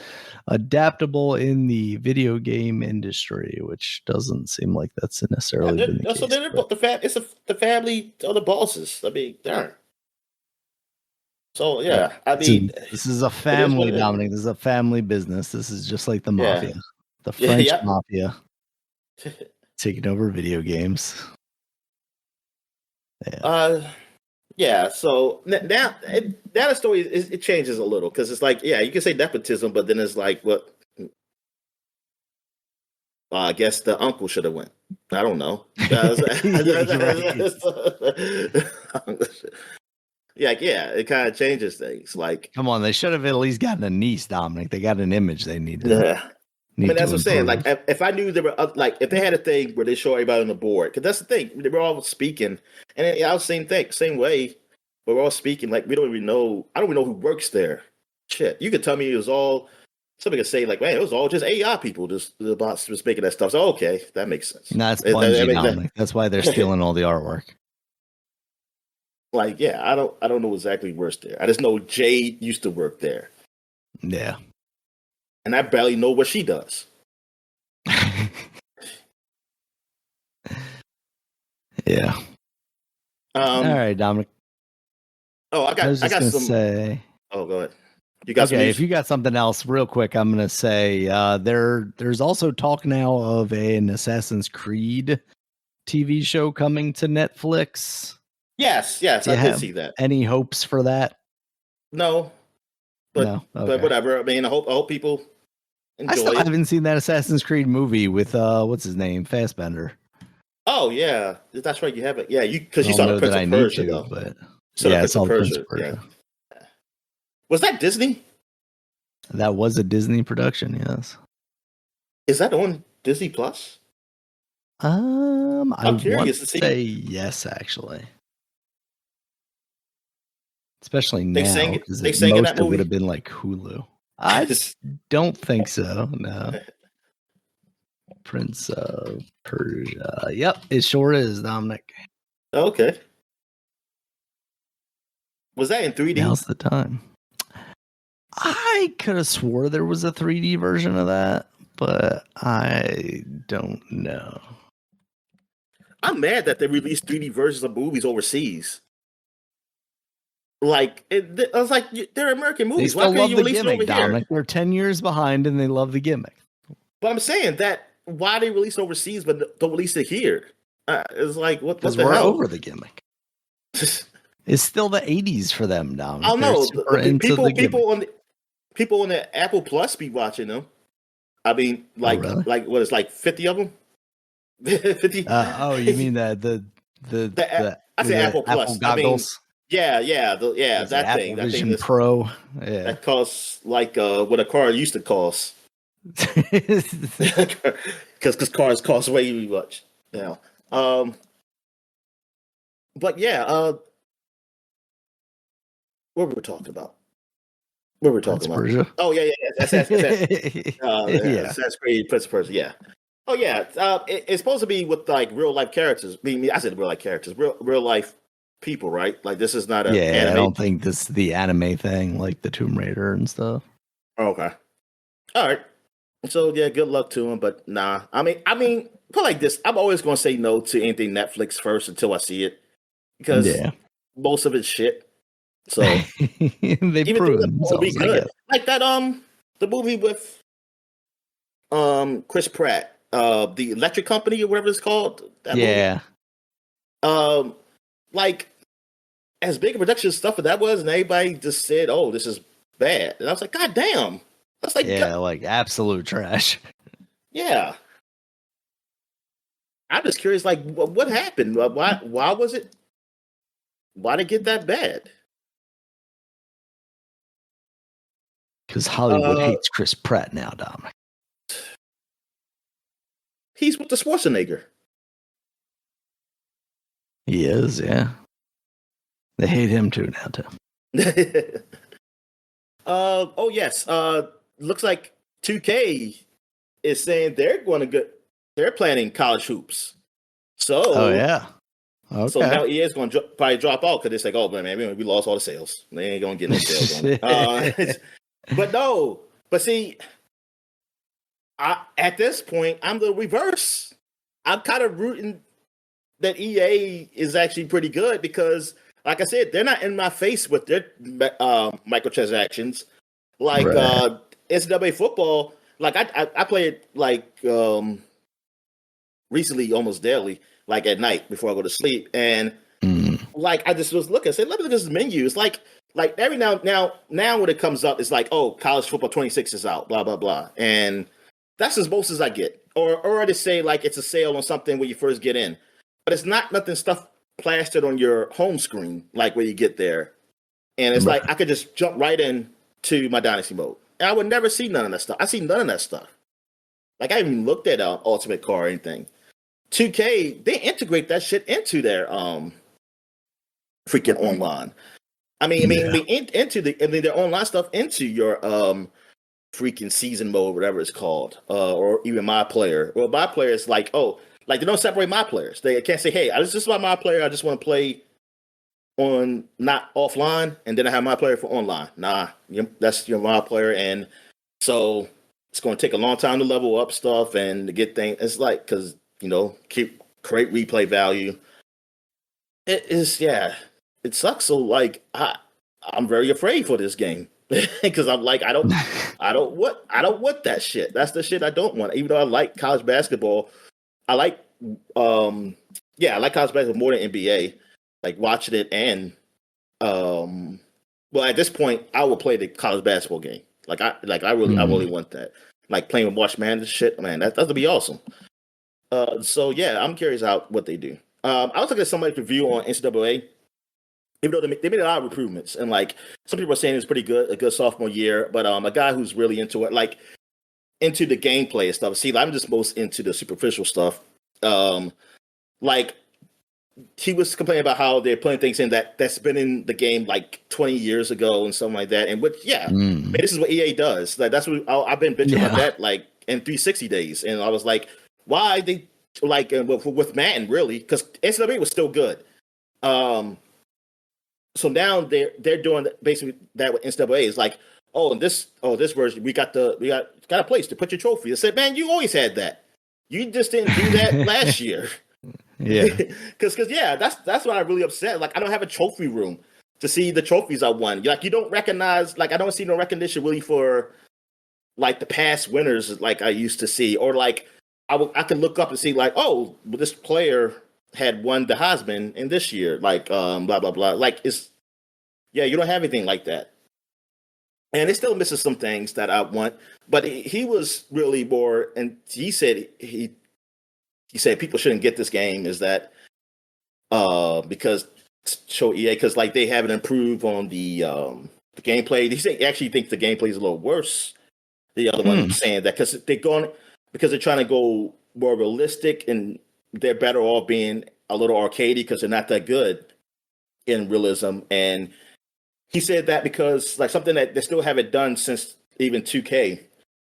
adaptable in the video game industry, which doesn't seem like that's necessarily been the case. So they're both the family of the bosses. I mean, darn. So yeah, I mean, this is a family, Dominic. This is a family business. This is just like the mafia, the French mafia, taking over video games. Yeah. So now the story it changes a little because it's like, you can say nepotism, but then it's like, what? I guess the uncle should have went. I don't know. It kind of changes things. Like, come on, they should have at least gotten a niece, Dominic. They got an image they need to. Yeah. I mean, that's what I'm saying. Like, if I knew there were, like, if they had a thing where they show everybody on the board, because that's the thing, they were all speaking, and I was same way. But we're all speaking like we don't even know. I don't even know who works there. Shit, you could tell me it was all. Somebody could say like, man, it was all just AI people just making that stuff. So okay, that makes sense. That's Bungie, Dominic. That's why they're stealing all the artwork. Like, I don't know exactly where's there. I just know Jade used to work there. Yeah. And I barely know what she does. Yeah. All right, Dominic. Oh, I got some. Say, oh, go ahead. You got if you got something else, real quick, I'm gonna say there's also talk now of an Assassin's Creed TV show coming to Netflix. Yes, I did see that. Any hopes for that? No, but whatever. I mean, I hope people enjoy. I still haven't seen that Assassin's Creed movie with what's his name, Fassbender. Oh yeah, that's right. You haven't. Yeah, because you saw the Prince of Persia, though. But I saw the Prince of Persia. Yeah. Was that Disney? That was a Disney production. Yes. Is that on Disney Plus? I'm curious to say yes, actually. Especially now, because most it would have been like Hulu. I just don't think so. No. Prince of Persia. Yep, it sure is, Dominic. Okay. Was that in 3D? Now's the time. I could have swore there was a 3D version of that, but I don't know. I'm mad that they released 3D versions of movies overseas. Like, I was like, they're American movies. Why can't you release it over Dominic? Here? They're 10 years behind and they love the gimmick. But I'm saying that why they release it overseas but don't release it here? It's like, what the hell? Because we're over the gimmick. It's still the 80s for them, Dominic. I don't know. People on the Apple Plus be watching them. I mean, like what is like 50 of them? 50. You mean the I say Apple Plus. Apple goggles. I mean, that thing. Apple Vision Pro. Yeah. That costs like what a car used to cost. Because cars cost way too much now. But what were we talking about? Persia. Oh yeah. That's great. Prince of Persia. Yeah. Oh yeah. It's supposed to be with like real life characters. I said real life characters. Real life people, right? Like this is not an anime. I don't think this is the anime thing, like the Tomb Raider and stuff. Okay. All right. So yeah, good luck to him. But nah. I mean, put like this. I'm always going to say no to anything Netflix first until I see it because most of it's shit. So they prove themselves. Good. Like that the movie with Chris Pratt, the Electric Company or whatever it's called. Movie. Like as big a production stuff as that was, and everybody just said, "Oh, this is bad," and I was like, "God damn!" That's like like absolute trash. Yeah, I'm just curious, like what happened? Why was it? Why did it get that bad? Because Hollywood hates Chris Pratt now, Dominic. He's with the Schwarzenegger. He is, yeah. They hate him too now, too. Oh yes. Looks like 2K is saying they're planning college hoops. So Oh yeah. Okay. So now EA is going to probably drop out because it's like, oh man, we lost all the sales. They ain't going to get no sales on it. But no. But see, at this point, I'm the reverse. I'm kind of rooting that EA is actually pretty good because, like I said, they're not in my face with their microtransactions. Like NCAA football, like I play it like recently, almost daily, like at night before I go to sleep, and like I just was looking, I said, let me look at this menu. It's like every now when it comes up, it's like, oh, college football 26 is out, blah blah blah, and that's as most as I get. Or to say like it's a sale on something when you first get in, but it's not nothing stuff plastered on your home screen like when you get there, and it's like I could just jump right in to my dynasty mode, and I would never see none of that stuff. I see none of that stuff. Like I haven't even looked at Ultimate Car or anything. 2K, they integrate that shit into their freaking online. Into their online stuff into your freaking season mode, whatever it's called, or even my player. Well, my player is like, they don't separate my players. They can't say, hey, this is my player. I just want to play on not offline, and then I have my player for online. Nah, that's your my player, and so it's going to take a long time to level up stuff and to get things. It's like because create replay value. It is it sucks. So like I'm very afraid for this game because I'm like I don't want that shit. That's the shit I don't want. Even though I like college basketball, I like I like college basketball more than NBA. Like watching it and at this point I will play the college basketball game. I really want that. Like playing with March Madness shit, man, that'll be awesome. I'm curious what they do. I was looking at somebody's review on NCAA. Even though they made a lot of improvements, and like some people are saying it's pretty good, a good sophomore year, but a guy who's really into it, like into the gameplay and stuff. See, I'm just most into the superficial stuff. Like he was complaining about how they're putting things in that's been in the game like 20 years ago and something like that. And this is what EA does. Like that's what I've been bitching about that like in 360 days, and I was like, why they like with Madden really? Because NCAA was still good. So now they're doing basically that with NCAA. Is like, this version we got a place to put your trophy. I said, man, you always had that. You just didn't do that last year. Yeah, because that's what I'm really upset. Like I don't have a trophy room to see the trophies I won. Like you don't recognize. Like I don't see no recognition really for like the past winners like I used to see, or like I could look up and see like, this player had won the Heisman in this year, like blah blah blah. Like you don't have anything like that, and it still misses some things that I want. But he was really more, and he said he said people shouldn't get this game is that because show EA because like they haven't improved on the gameplay. He actually thinks the gameplay is a little worse. The other one saying that because they're trying to go more realistic and they're better off being a little arcadey because they're not that good in realism. And he said that because like something that they still haven't done since even 2K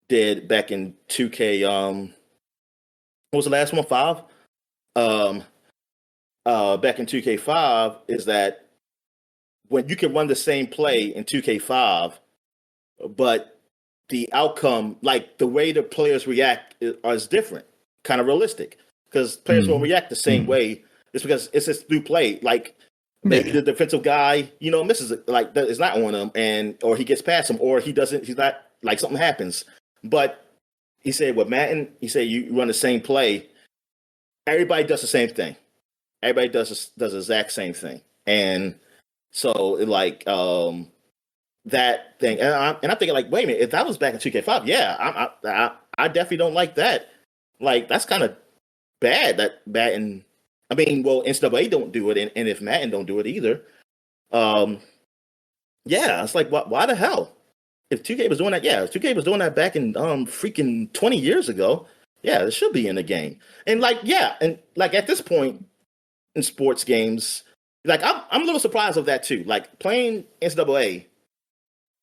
did back in 2K. What was the last one? 5? Back in 2K5 is that when you can run the same play in 2K5, but the outcome, like the way the players react is different, kind of realistic. Because players won't react the same way. It's because it's this new play. Like maybe the defensive guy, misses it, like it's not on him, or he gets past him, or he doesn't. He's not like something happens. But he said with Madden, he said you run the same play. Everybody does the same thing. Everybody does the exact same thing, and so like that thing. And I'm thinking like, wait a minute, if that was back in 2K5, I definitely don't like that. Like that's kind of bad that Madden. I mean, well, NCAA don't do it, and if Madden don't do it either, it's like why the hell? if 2K was doing that, yeah, if 2K was doing that back in freaking 20 years ago, yeah, it should be in the game. And like, yeah, and like at this point in sports games, like I'm a little surprised of that too. Like playing NCAA,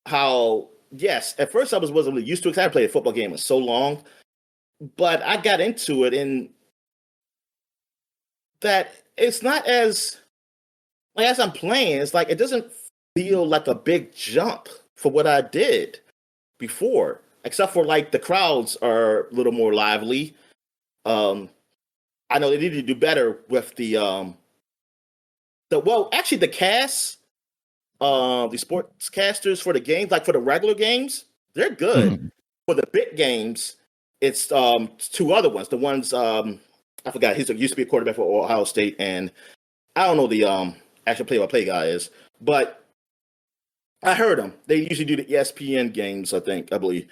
how yes, at first I wasn't really used to it because I hadn't played a football game in so long, but I got into it and that it's not as like as I'm playing, it's like it doesn't feel like a big jump for what I did before, except for like the crowds are a little more lively. Um, I know they need to do better with the well, actually the cast, the sportscasters for the games, like for the regular games, they're good. Mhm. For the big games, it's two other ones. The ones I forgot. He used to be a quarterback for Ohio State, and I don't know the actual play-by-play guy is, but I heard them. They usually do the ESPN games. I believe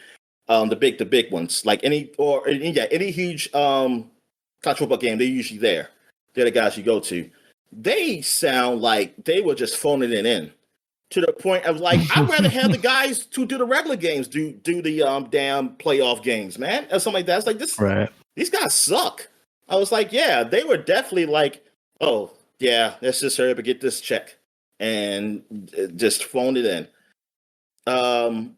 the big ones, like any huge college football game. They're usually there. They're the guys you go to. They sound like they were just phoning it in to the point of like I'd rather have the guys who do the regular games do the damn playoff games, man, or something like that. It's like this. Right. These guys suck. I was like, yeah, they were definitely like, oh yeah, let's just hurry up and get this check and just phone it in. Um,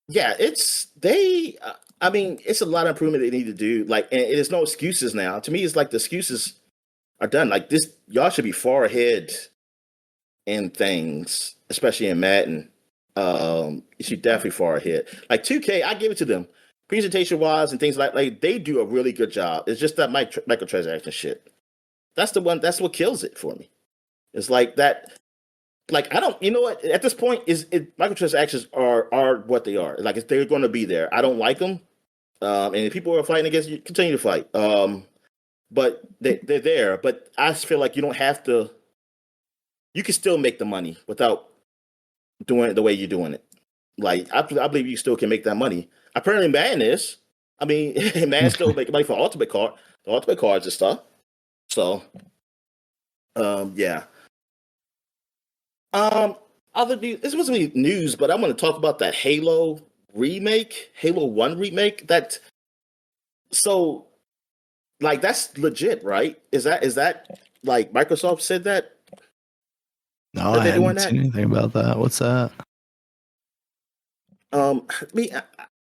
yeah, it's they. I mean, it's a lot of improvement they need to do. Like, and there's no excuses now. To me, it's like the excuses are done. Like this, y'all should be far ahead in things, especially in Madden. You should definitely far ahead. Like 2K, I give it to them. Presentation wise and things like they do a really good job. It's just that microtransaction shit. That's the one. That's what kills it for me. It's like that. Like I don't. You know what? At this point, microtransactions are what they are. Like they're going to be there. I don't like them. And if people are fighting against you, continue to fight. But they're there. But I just feel like you don't have to. You can still make the money without doing it the way you're doing it. Like I believe you still can make that money. Apparently, Madden is. I mean, Madden still making money for the ultimate cards and stuff. So, yeah. Other news. This wasn't really news, but I'm going to talk about that Halo remake, Halo One remake. That so like that's legit, right? Is that like Microsoft said that No, that I they're doing hadn't that? seen anything about that. What's that? Me,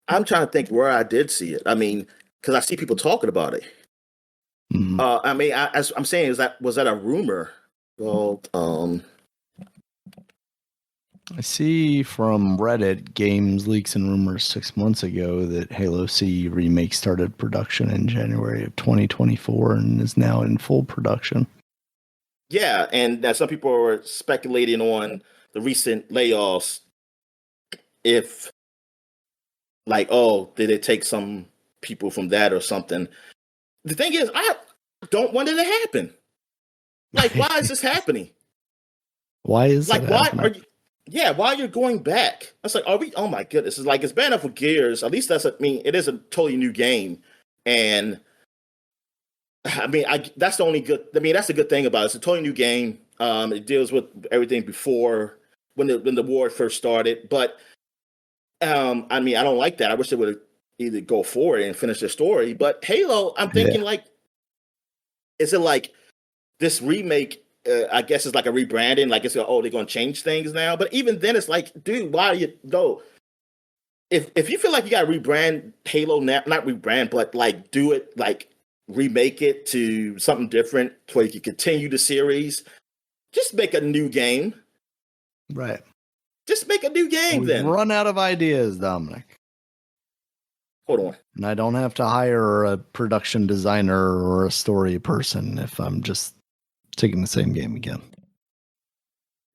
I'm trying to think where I did see it. I mean, because I see people talking about it. Mhm. I mean, as I'm saying, was that a rumor? Well, I see from Reddit games leaks and rumors 6 months ago that Halo C remake started production in January of 2024 and is now in full production. yeah, and some people are speculating on the recent layoffs. If like, oh, did it take some people from that or something? The thing is, I don't want it to happen. Like, why is this happening? Why is Like, it why are happening? you? Yeah, why you're going back? It's like, are we? Oh my goodness! It's like it's bad enough for Gears. At least I mean, it is a totally new game, and I mean, that's the only good. I mean, that's the good thing about it. It's a totally new game. It deals with everything before when the war first started. But I mean, I don't like that. I wish they would either go forward and finish their story. But Halo, I'm thinking Yeah. like, is it like this remake? I guess it's like a rebranding. Like it's oh, they're going to change things now. But even then, it's like, dude, why are you no? If you feel like you got to rebrand Halo now, not rebrand, but like do it like remake it to something different where you can continue the series. Just make a new game. Right. Just make a new game We've then. run out of ideas, Dominic. Hold on. And I don't have to hire a production designer or a story person if I'm just taking the same game again.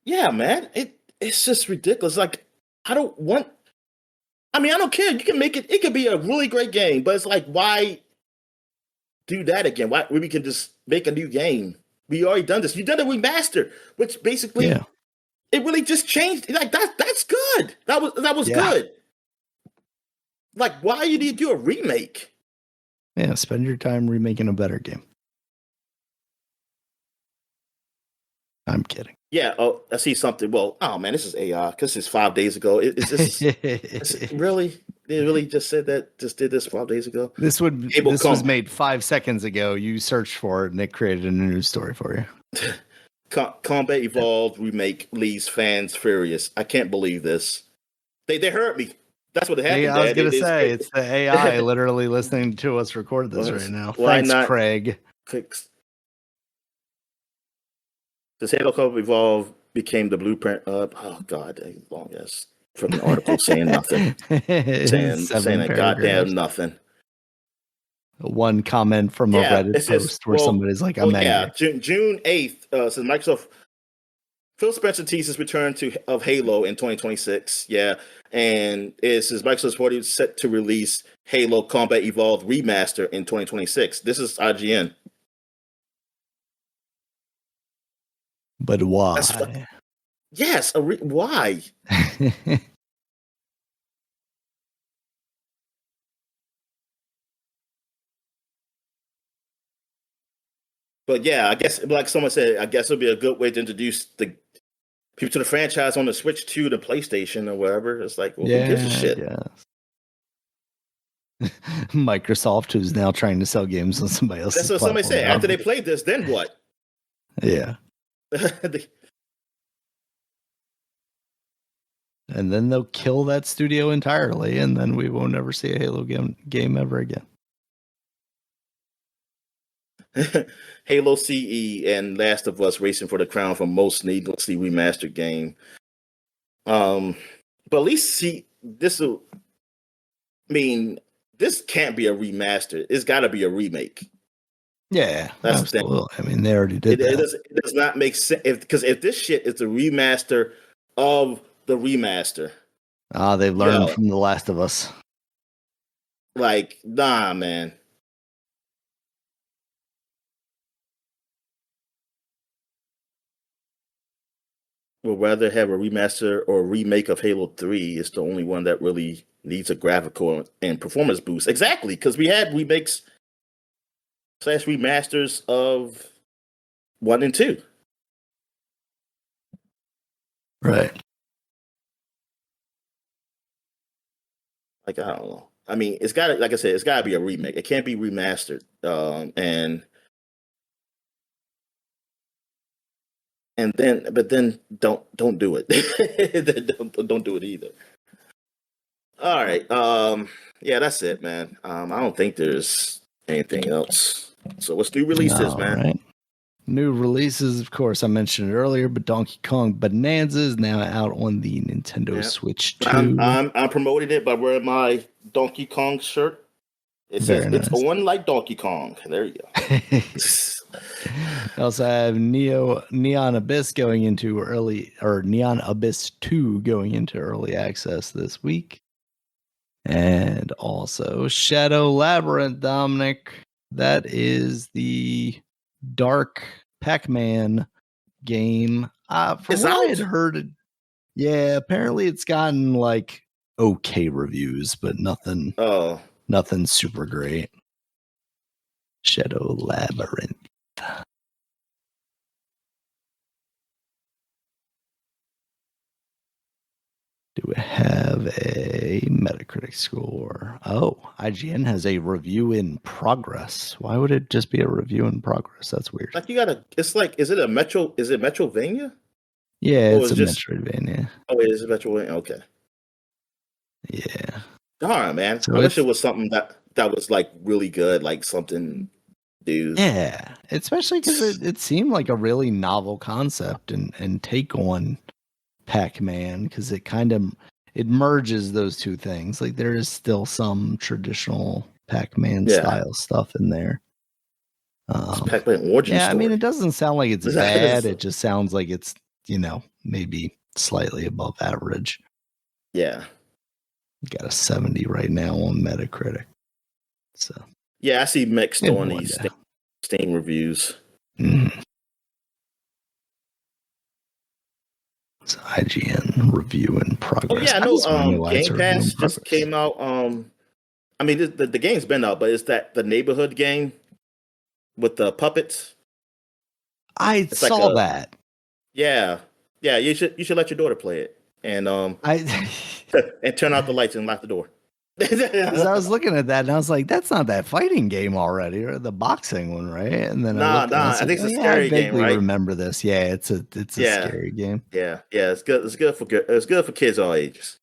Yeah, man. It's just ridiculous. Like I don't want. I mean, I don't care. You can make it. It could be a really great game, but it's like, why do that again? Why we can just make a new game? We already done this. You done a remaster, which basically Yeah. it really just changed. Like that's good. That was Yeah. good. Like, why you need to do a remake? Yeah. Spend your time remaking a better game. I'm kidding. Yeah. Oh, I see something. Well, oh man, this is AI because it's 5 days ago. Is it really? They really just said that? Just did this 5 days ago? Able This was come. made 5 seconds ago. You searched for it and it created a news story for you. Combat Evolved remake leaves fans furious. I can't believe this. They heard me. That's what happened, I was Dad. gonna say it's the AI literally listening to us record this right now. Why Thanks, not? Craig. This Halo Combat Evolved became the blueprint of. Oh God, a long ass freaking article saying nothing, saying a goddamn nothing. One comment from a Yeah, Reddit it's just post where somebody's like, "I'm yeah. angry." June 8th, says Microsoft. Phil Spencer teases return of Halo in 2026. Yeah, and it says Microsoft's already set to release Halo Combat Evolved Remaster in 2026. This is IGN. But why? Yes, why? But yeah, I guess like someone said, I guess it'll be a good way to introduce the people to the franchise on the Switch to the PlayStation or wherever. It's like, well, who gives a shit? Microsoft, who's now trying to sell games on somebody else's That's what somebody platform. said. After they played this, then what? Yeah. And then they'll kill that studio entirely, and then we won't ever see a Halo game ever again. Halo CE and Last of Us racing for the crown for most needlessly remastered game. But at least see this will. I mean, this can't be a remaster. It's got to be a remake. Yeah, that's absolutely. I mean, they already did that. It does not make sense because if this shit is a remaster of the remaster, they've learned from The Last of Us. Like, nah, man. We'll rather have a remaster or a remake of Halo 3. It's the only one that really needs a graphical and performance boost. Exactly, because we had remakes / remasters of 1 and 2. Right. Like, I don't know. I mean, it's got to, like I said, it's got to be a remake. It can't be remastered. But then don't do it. don't do it either. All right. Yeah, that's it, man. I don't think there's anything else. So let's do releases, man. Right. New releases, of course, I mentioned it earlier, but Donkey Kong Bananza is now out on the Nintendo Switch 2. I'm promoting it by wearing my Donkey Kong shirt. It says it's on like Donkey Kong. There you go. I also have Neon Abyss going into Neon Abyss 2 going into early access this week. And also Shadow Labyrinth, Dominic. That is the Dark Pac-Man game. From what I had heard, yeah, apparently it's gotten like okay reviews, but nothing super great. Shadow Labyrinth. Do we have a Metacritic score? Oh, IGN has a review in progress. Why would it just be a review in progress? That's weird. Like it's like, is it Metrovania? Yeah, it's a Metroidvania. Oh, it is a Metroidvania. Okay. Yeah. Darn, man. So I wish it was something that was like really good, like something dude. Yeah, especially because it seemed like a really novel concept and take on Pac-Man, because it merges those two things. Like there is still some traditional Pac-Man style stuff in there. Pac-Man origin story. I mean, it doesn't sound like it's bad. It just sounds like it's, maybe slightly above average. Yeah. Got a 70 right now on Metacritic. So yeah, I see mixed on these Steam reviews. Mm. It's IGN review in progress. Oh yeah, I know. Game Pass just came out. I mean, the game's been out, but it's that the neighborhood game with the puppets. I saw that. Yeah, yeah. You should let your daughter play it, I and turn out the lights and lock the door. because I was looking at that and I was like, that's not that fighting game already, or the boxing one, right? And then I Nah, looked and I nah. was I like, think it's oh a yeah, I scary game, vaguely right? remember this. Yeah, it's a Yeah, scary game. yeah. It's good for kids all ages.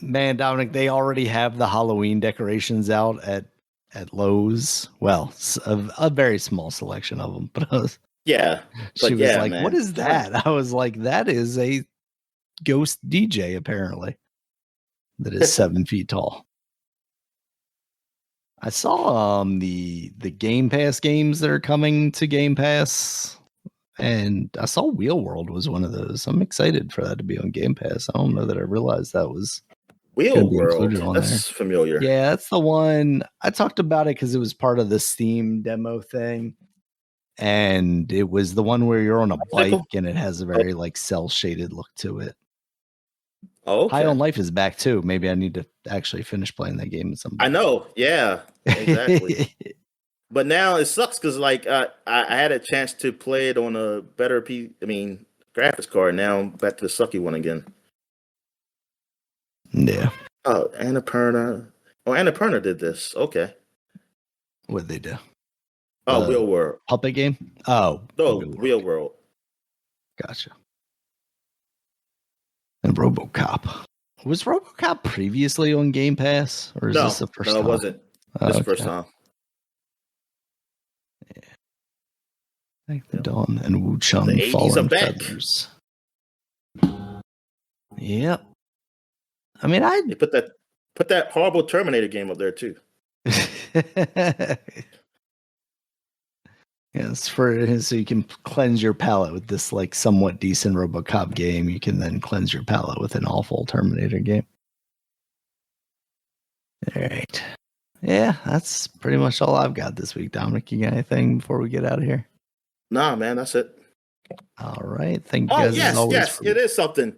Man, Dominic, they already have the Halloween decorations out at Lowe's. Well, a very small selection of them, but Yeah, she but was yeah, like, "What man. is that?" I was like, "That is a ghost DJ, apparently, that is 7 feet tall." I saw the Game Pass games that are coming to Game Pass, and I saw Wheel World was one of those. I'm excited for that to be on Game Pass. I don't know that I realized that was going to Wheel be included World. on there. That's familiar. Yeah, that's the one. I talked about it because it was part of the Steam demo thing. And it was the one where you're on a bike Bicycle. and it has a Oh, very like cell shaded look to it. oh, High okay. on Life is back too. Maybe I need to actually finish playing that game at some I point. know. Yeah, exactly. But now it sucks because like I had a chance to play it on a better graphics card. Now I'm back to the sucky one again. Yeah. Oh, Annapurna. Oh, Annapurna did this. Okay. What'd they do? Oh, The Real World. puppet game? Oh, No, Wheel World. Real World. Gotcha. And RoboCop. Was RoboCop previously on Game Pass, or is this No, the first no, it time? wasn't. This Oh, is the first okay. time. Like the Dawn and Wu The Chun 80s are Fallen back. Feathers. Yep. I mean, I They put that horrible Terminator game up there too. Yes, so you can cleanse your palate with this like somewhat decent RoboCop game. You can then cleanse your palate with an awful Terminator game. All right. Yeah, that's pretty much all I've got this week. Dominic, you got anything before we get out of here? Nah, man, that's it. All right. Thank you Oh, guys as yes, always yes, for it is something.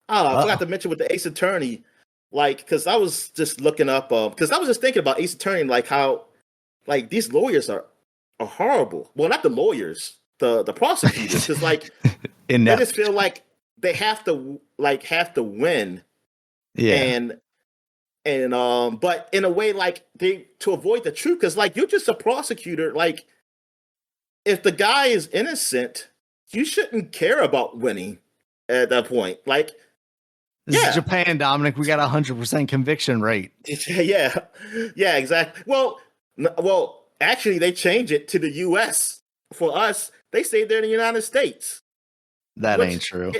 Oh, I forgot Uh-oh. to mention with the Ace Attorney, like, because I was just looking up, because I was just thinking about Ace Attorney, like how, like these lawyers are horrible. Well, not the lawyers, the prosecutors, because like they just Inept. feel like they have to win, Yeah. and but in a way like they to avoid the truth, because like you're just a prosecutor, like if the guy is innocent, you shouldn't care about winning at that point. Like, This is yeah, Japan, Dominic. We got 100% conviction rate. yeah, yeah, exactly. Well, actually, they change it to the U.S. For us, they say they're in the United States, That which ain't true.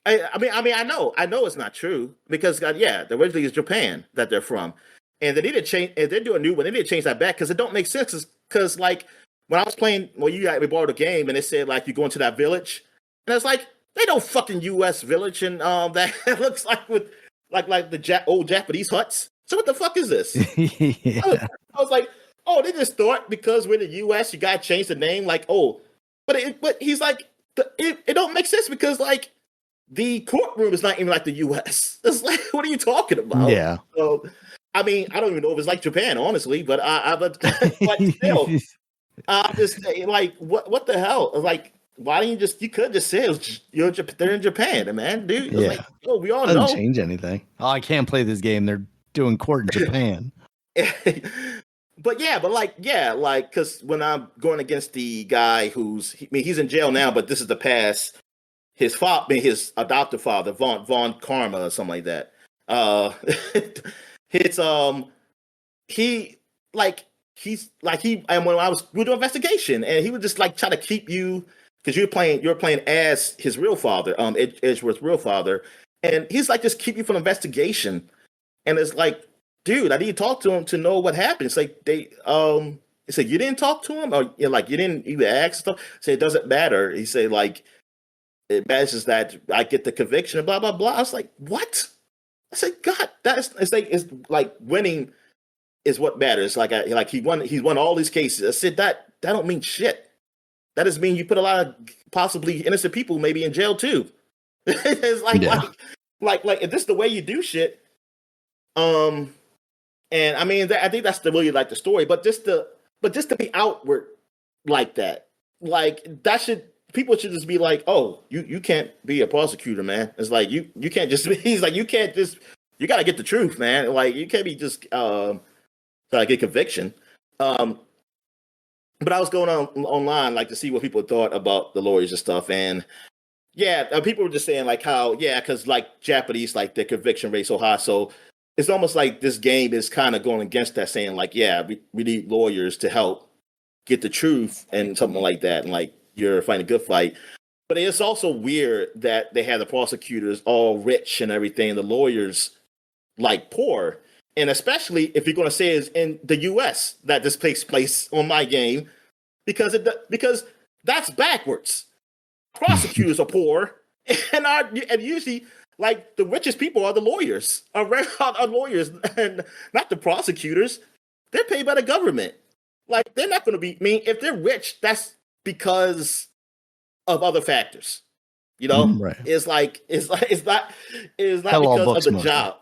I know it's not true because yeah, the originally is Japan that they're from, and they need to change. And they're doing a new one. They need to change that back because it don't make sense. Because like when I was playing, well, we borrowed a game and it said like you go into that village, and it's like they don't fucking U.S. village and that looks like with like the old Japanese huts. So what the fuck is this? Yeah. I was like, oh, they just thought because we're in the U.S. you gotta change the name. Like, oh, but he's like, it don't make sense because like the courtroom is not even like the U.S. It's like, what are you talking about? Yeah. So, I mean, I don't even know if it's like Japan, honestly, but still, I'm just like, what the hell? Like, why didn't you could just say they're in Japan, man, dude. It's like, Yeah. oh, we all Doesn't know. change anything. Oh, I can't play this game. They're doing court in Japan. But because when I'm going against the guy he's in jail now, but this is the past. His father, his adoptive father, Von Karma or something like that. Uh, it's he and when we do investigation, and he would just like try to keep you because you're playing as his real father, Edgeworth's real father, and he's like just keep you from investigation, and it's like, dude, I need to talk to him to know what happened. It's like he said you didn't talk to him, or like you didn't even ask stuff. Say it doesn't matter. He said like it matters that I get the conviction and blah blah blah. I was like, what? I said, God, it's like winning is what matters. Like he's won all these cases. I said that don't mean shit. That doesn't mean you put a lot of possibly innocent people maybe in jail too. It's Yeah. like if this is the way you do shit. Um, and I mean I think that's the really like the story, but just to be outward like that. people should just be like, oh, you can't be a prosecutor, man. It's like you can't just be, he's like, you can't just, you got to get the truth, man. Like you can't be just trying to get conviction. But I was going on online like to see what people thought about the lawyers and stuff, and yeah, people were just saying like how because like Japanese, like their conviction rate so high, so it's almost like this game is kind of going against that, saying like we need lawyers to help get the truth and something like that, and like you're fighting a good fight. But it's also weird that they have the prosecutors all rich and everything, and the lawyers like poor. And especially if you're going to say it's in the U.S. that this takes place on my game, because that's backwards. Prosecutors are poor, and usually like the richest people are the lawyers, are lawyers, and not the prosecutors. They're paid by the government. Like they're not going to be. I mean, if they're rich, that's because of other factors. You know, right? It's not Hello, because of the mostly. job.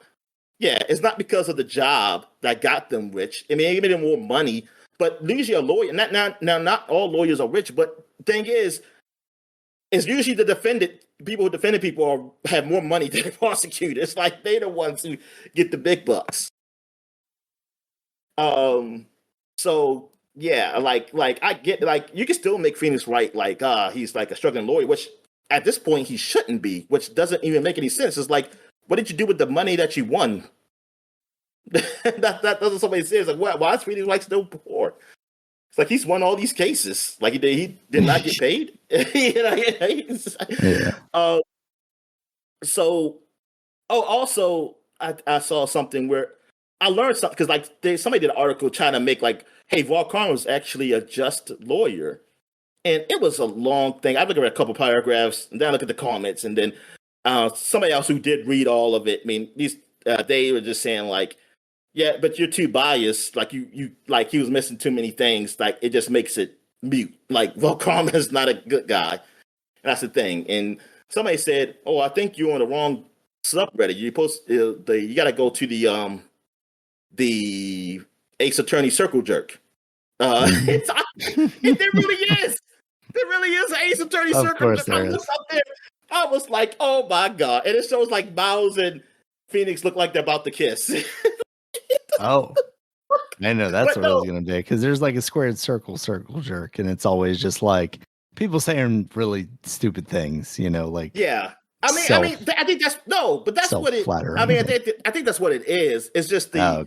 Yeah, it's not because of the job that got them rich. I mean, it made them more money. But usually a lawyer, not all lawyers are rich. But the thing is, it's usually the people who defended people have more money than the prosecutor. It's like they're the ones who get the big bucks. So yeah, like I get, like you can still make Phoenix right, like he's like a struggling lawyer, which at this point he shouldn't be, which doesn't even make any sense. It's like, what did you do with the money that you won? that doesn't, somebody says like, why is Phoenix like still poor? It's like he's won all these cases. Like he did not get paid. Yeah. So, also I saw something where I learned something, because like somebody did an article trying to make like, hey, Volcron was actually a just lawyer, and it was a long thing. I looked at a couple paragraphs, and then I look at the comments, and then somebody else who did read all of it. I mean, they were just saying like, yeah, but you're too biased. Like you like he was missing too many things. Like it just makes it mute. Like Volcron is not a good guy. That's the thing. And somebody said, "Oh, I think you're on the wrong subreddit. You you got to go to the Ace Attorney Circle Jerk." It really is. It really is an Ace Attorney Circle Jerk. I looked up there. I was like, "Oh my god!" And it shows like Miles and Phoenix look like they're about to kiss. Oh, I know that's what it was going to be, because there's like a squared circle jerk, and it's always just like people saying really stupid things, you know, like yeah. I think that's but that's what it. I mean, I think that's what it is. It's just the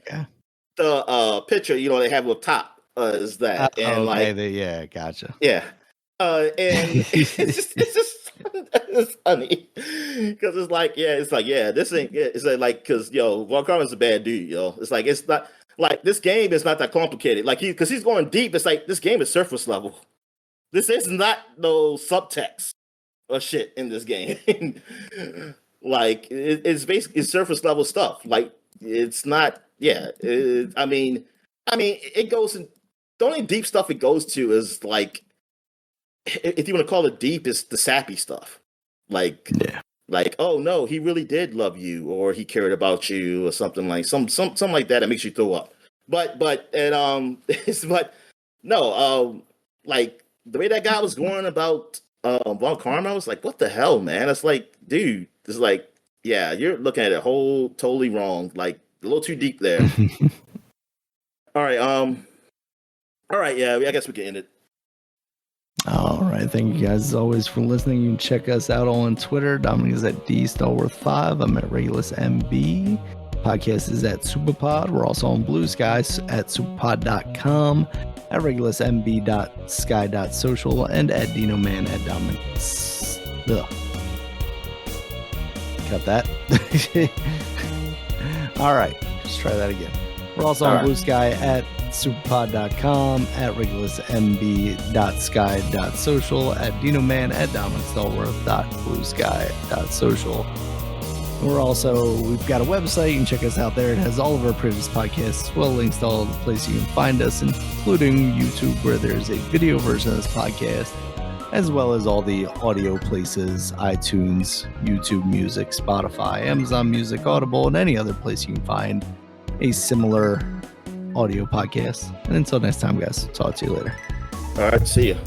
picture, you know, they have up top is that, and yeah, gotcha. Yeah, and it's funny because it's like this ain't it's like, because Volcron is a bad dude, it's like, it's not like, this game is not that complicated, like because he's going deep. It's like this game is surface level. This is not no subtext or shit in this game. Like it's basically surface level stuff. Like it's not I mean it goes in, the only deep stuff it goes to is like, if you want to call it deep, is the sappy stuff. Like, oh no, he really did love you, or he cared about you, or something like something like that. That makes you throw up. But no, like the way that guy was going about Von Karma, I was like, what the hell, man? It's like, dude, it's like, yeah, you're looking at it totally wrong. Like a little too deep there. All right, yeah, I guess we can end it. All right, thank you guys as always for listening. You can check us out on Twitter. Dominic is at DStarworth5. I'm at Regulus MB. Podcast is at Superpod. We're also on Bluesky at superpod.com, at regulusmb.sky.social, and at DinoMan at Dominic. Cut that. All right, let's try that again. We're also on Bluesky at superpod.com, at regulusmb.sky.social, at DinoMan, at DominicStallworth.bluesky.social. We've got a website. You can check us out there. It has all of our previous podcasts as well, links to all the places you can find us, including YouTube, where there's a video version of this podcast, as well as all the audio places: iTunes, YouTube Music, Spotify, Amazon Music, Audible, and any other place you can find a similar audio podcast. And until next time, guys, talk to you later. All right, see ya.